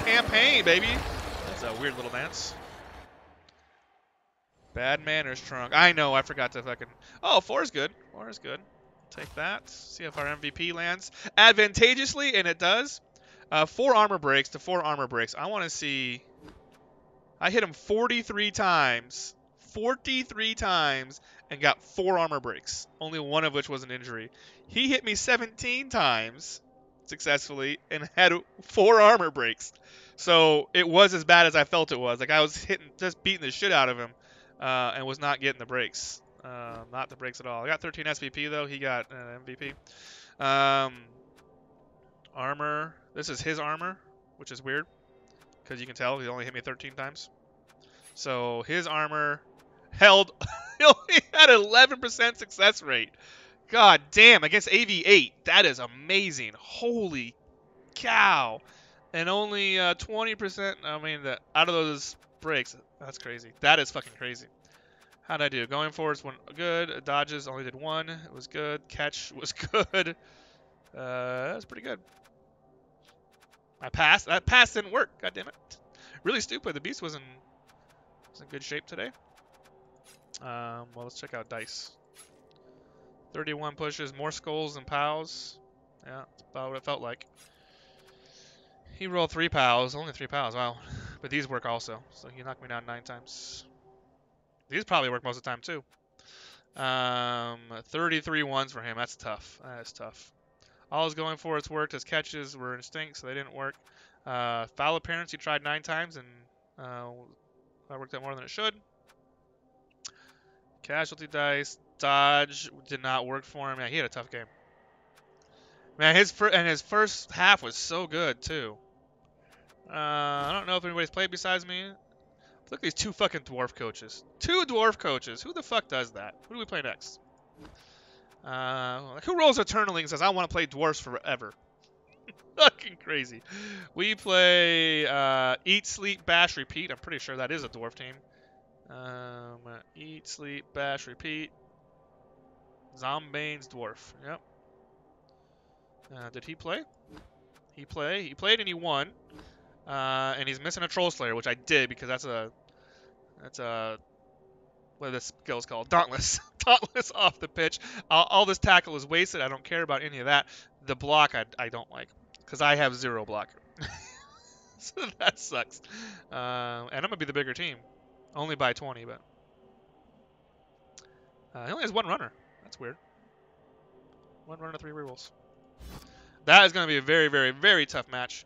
campaign, baby. That's a weird little dance. Bad manners, Trunk. I know, I forgot to fucking... Oh, 4 is good. 4 is good. Take that. See if our MVP lands advantageously, and it does. 4 armor breaks to 4 armor breaks. I want to see... I hit him 43 times. 43 times and got 4 armor breaks. Only one of which was an injury. He hit me 17 times successfully and had 4 armor breaks. So it was as bad as I felt it was. Like I was just beating the shit out of him and was not getting the breaks. Not the breaks at all. I got 13 SVP though. He got MVP. Armor. This is his armor, which is weird because you can tell he only hit me 13 times. So his armor held. He only had an 11% success rate. God damn, against AV8. That is amazing. Holy cow. And only 20%, I mean, out of those breaks. That's crazy. That is fucking crazy. How'd I do? Going forwards went good. Dodges only did 1. It was good. Catch was good. That was pretty good. I passed. That pass didn't work. God damn it. Really stupid. The beast was in good shape today. Well, let's check out dice. 31 pushes, more skulls than pows. Yeah, that's about what it felt like. He rolled 3 pows, only 3 pows, wow. But these work also, so he knocked me down 9 times. These probably work most of the time too. 33 ones for him, that's tough. That is tough. All his going for it's worked. His catches were instinct, so they didn't work. Foul appearance, he tried 9 times, and that worked out more than it should. Casualty dice, dodge did not work for him. Yeah, he had a tough game. Man, his first half was so good too. I don't know if anybody's played besides me. Look at these 2 fucking dwarf coaches. 2 dwarf coaches. Who the fuck does that? Who do we play next? Who rolls eternally and says, I want to play dwarfs forever? Fucking crazy. We play Eat, Sleep, Bash, Repeat. I'm pretty sure that is a dwarf team. Eat, Sleep, Bash, Repeat. Zombane's dwarf. Yep. Did he play? He played and he won. And he's missing a Troll Slayer, which I did because that's a what this skill is called, Dauntless. Dauntless off the pitch. All this tackle is wasted. I don't care about any of that. The block I don't like because I have 0 block. So that sucks. And I'm gonna be the bigger team, only by 20, but he only has 1 runner. That's weird. 1 runner, 3 rerolls. That is gonna be a very, very, very tough match.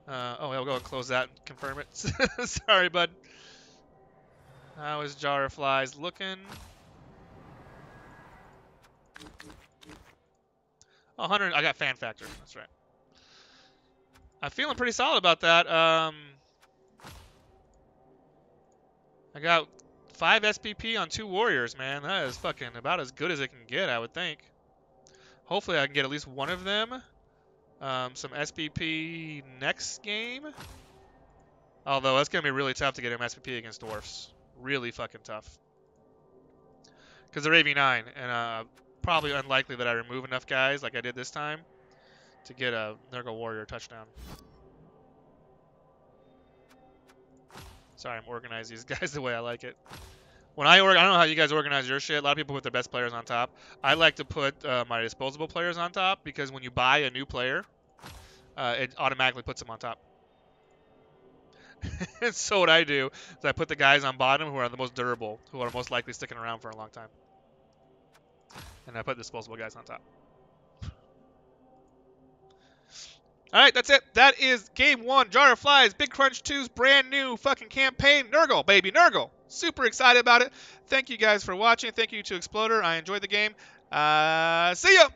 Oh, I'll go and close that and confirm it. Sorry, bud. How is Jar of Flies looking? 100. I got fan factor. That's right. I'm feeling pretty solid about that. I got 5 SPP on 2 warriors, man. That is fucking about as good as it can get, I would think. Hopefully I can get at least 1 of them. Some SPP next game. Although that's going to be really tough to get him SPP against dwarfs. Really fucking tough. Because they're AV9, and probably unlikely that I remove enough guys like I did this time to get a Nurgle Warrior touchdown. Sorry, I'm organizing these guys the way I like it. When I don't know how you guys organize your shit. A lot of people put their best players on top. I like to put my disposable players on top because when you buy a new player, it automatically puts them on top. And so what I do is I put the guys on bottom who are the most durable, who are most likely sticking around for a long time. And I put disposable guys on top. Alright, that's it. That is game 1. Jar of Flies, Big Crunch 2's brand new fucking campaign. Nurgle, baby, Nurgle. Super excited about it. Thank you guys for watching. Thank you to Exploder. I enjoyed the game. See ya!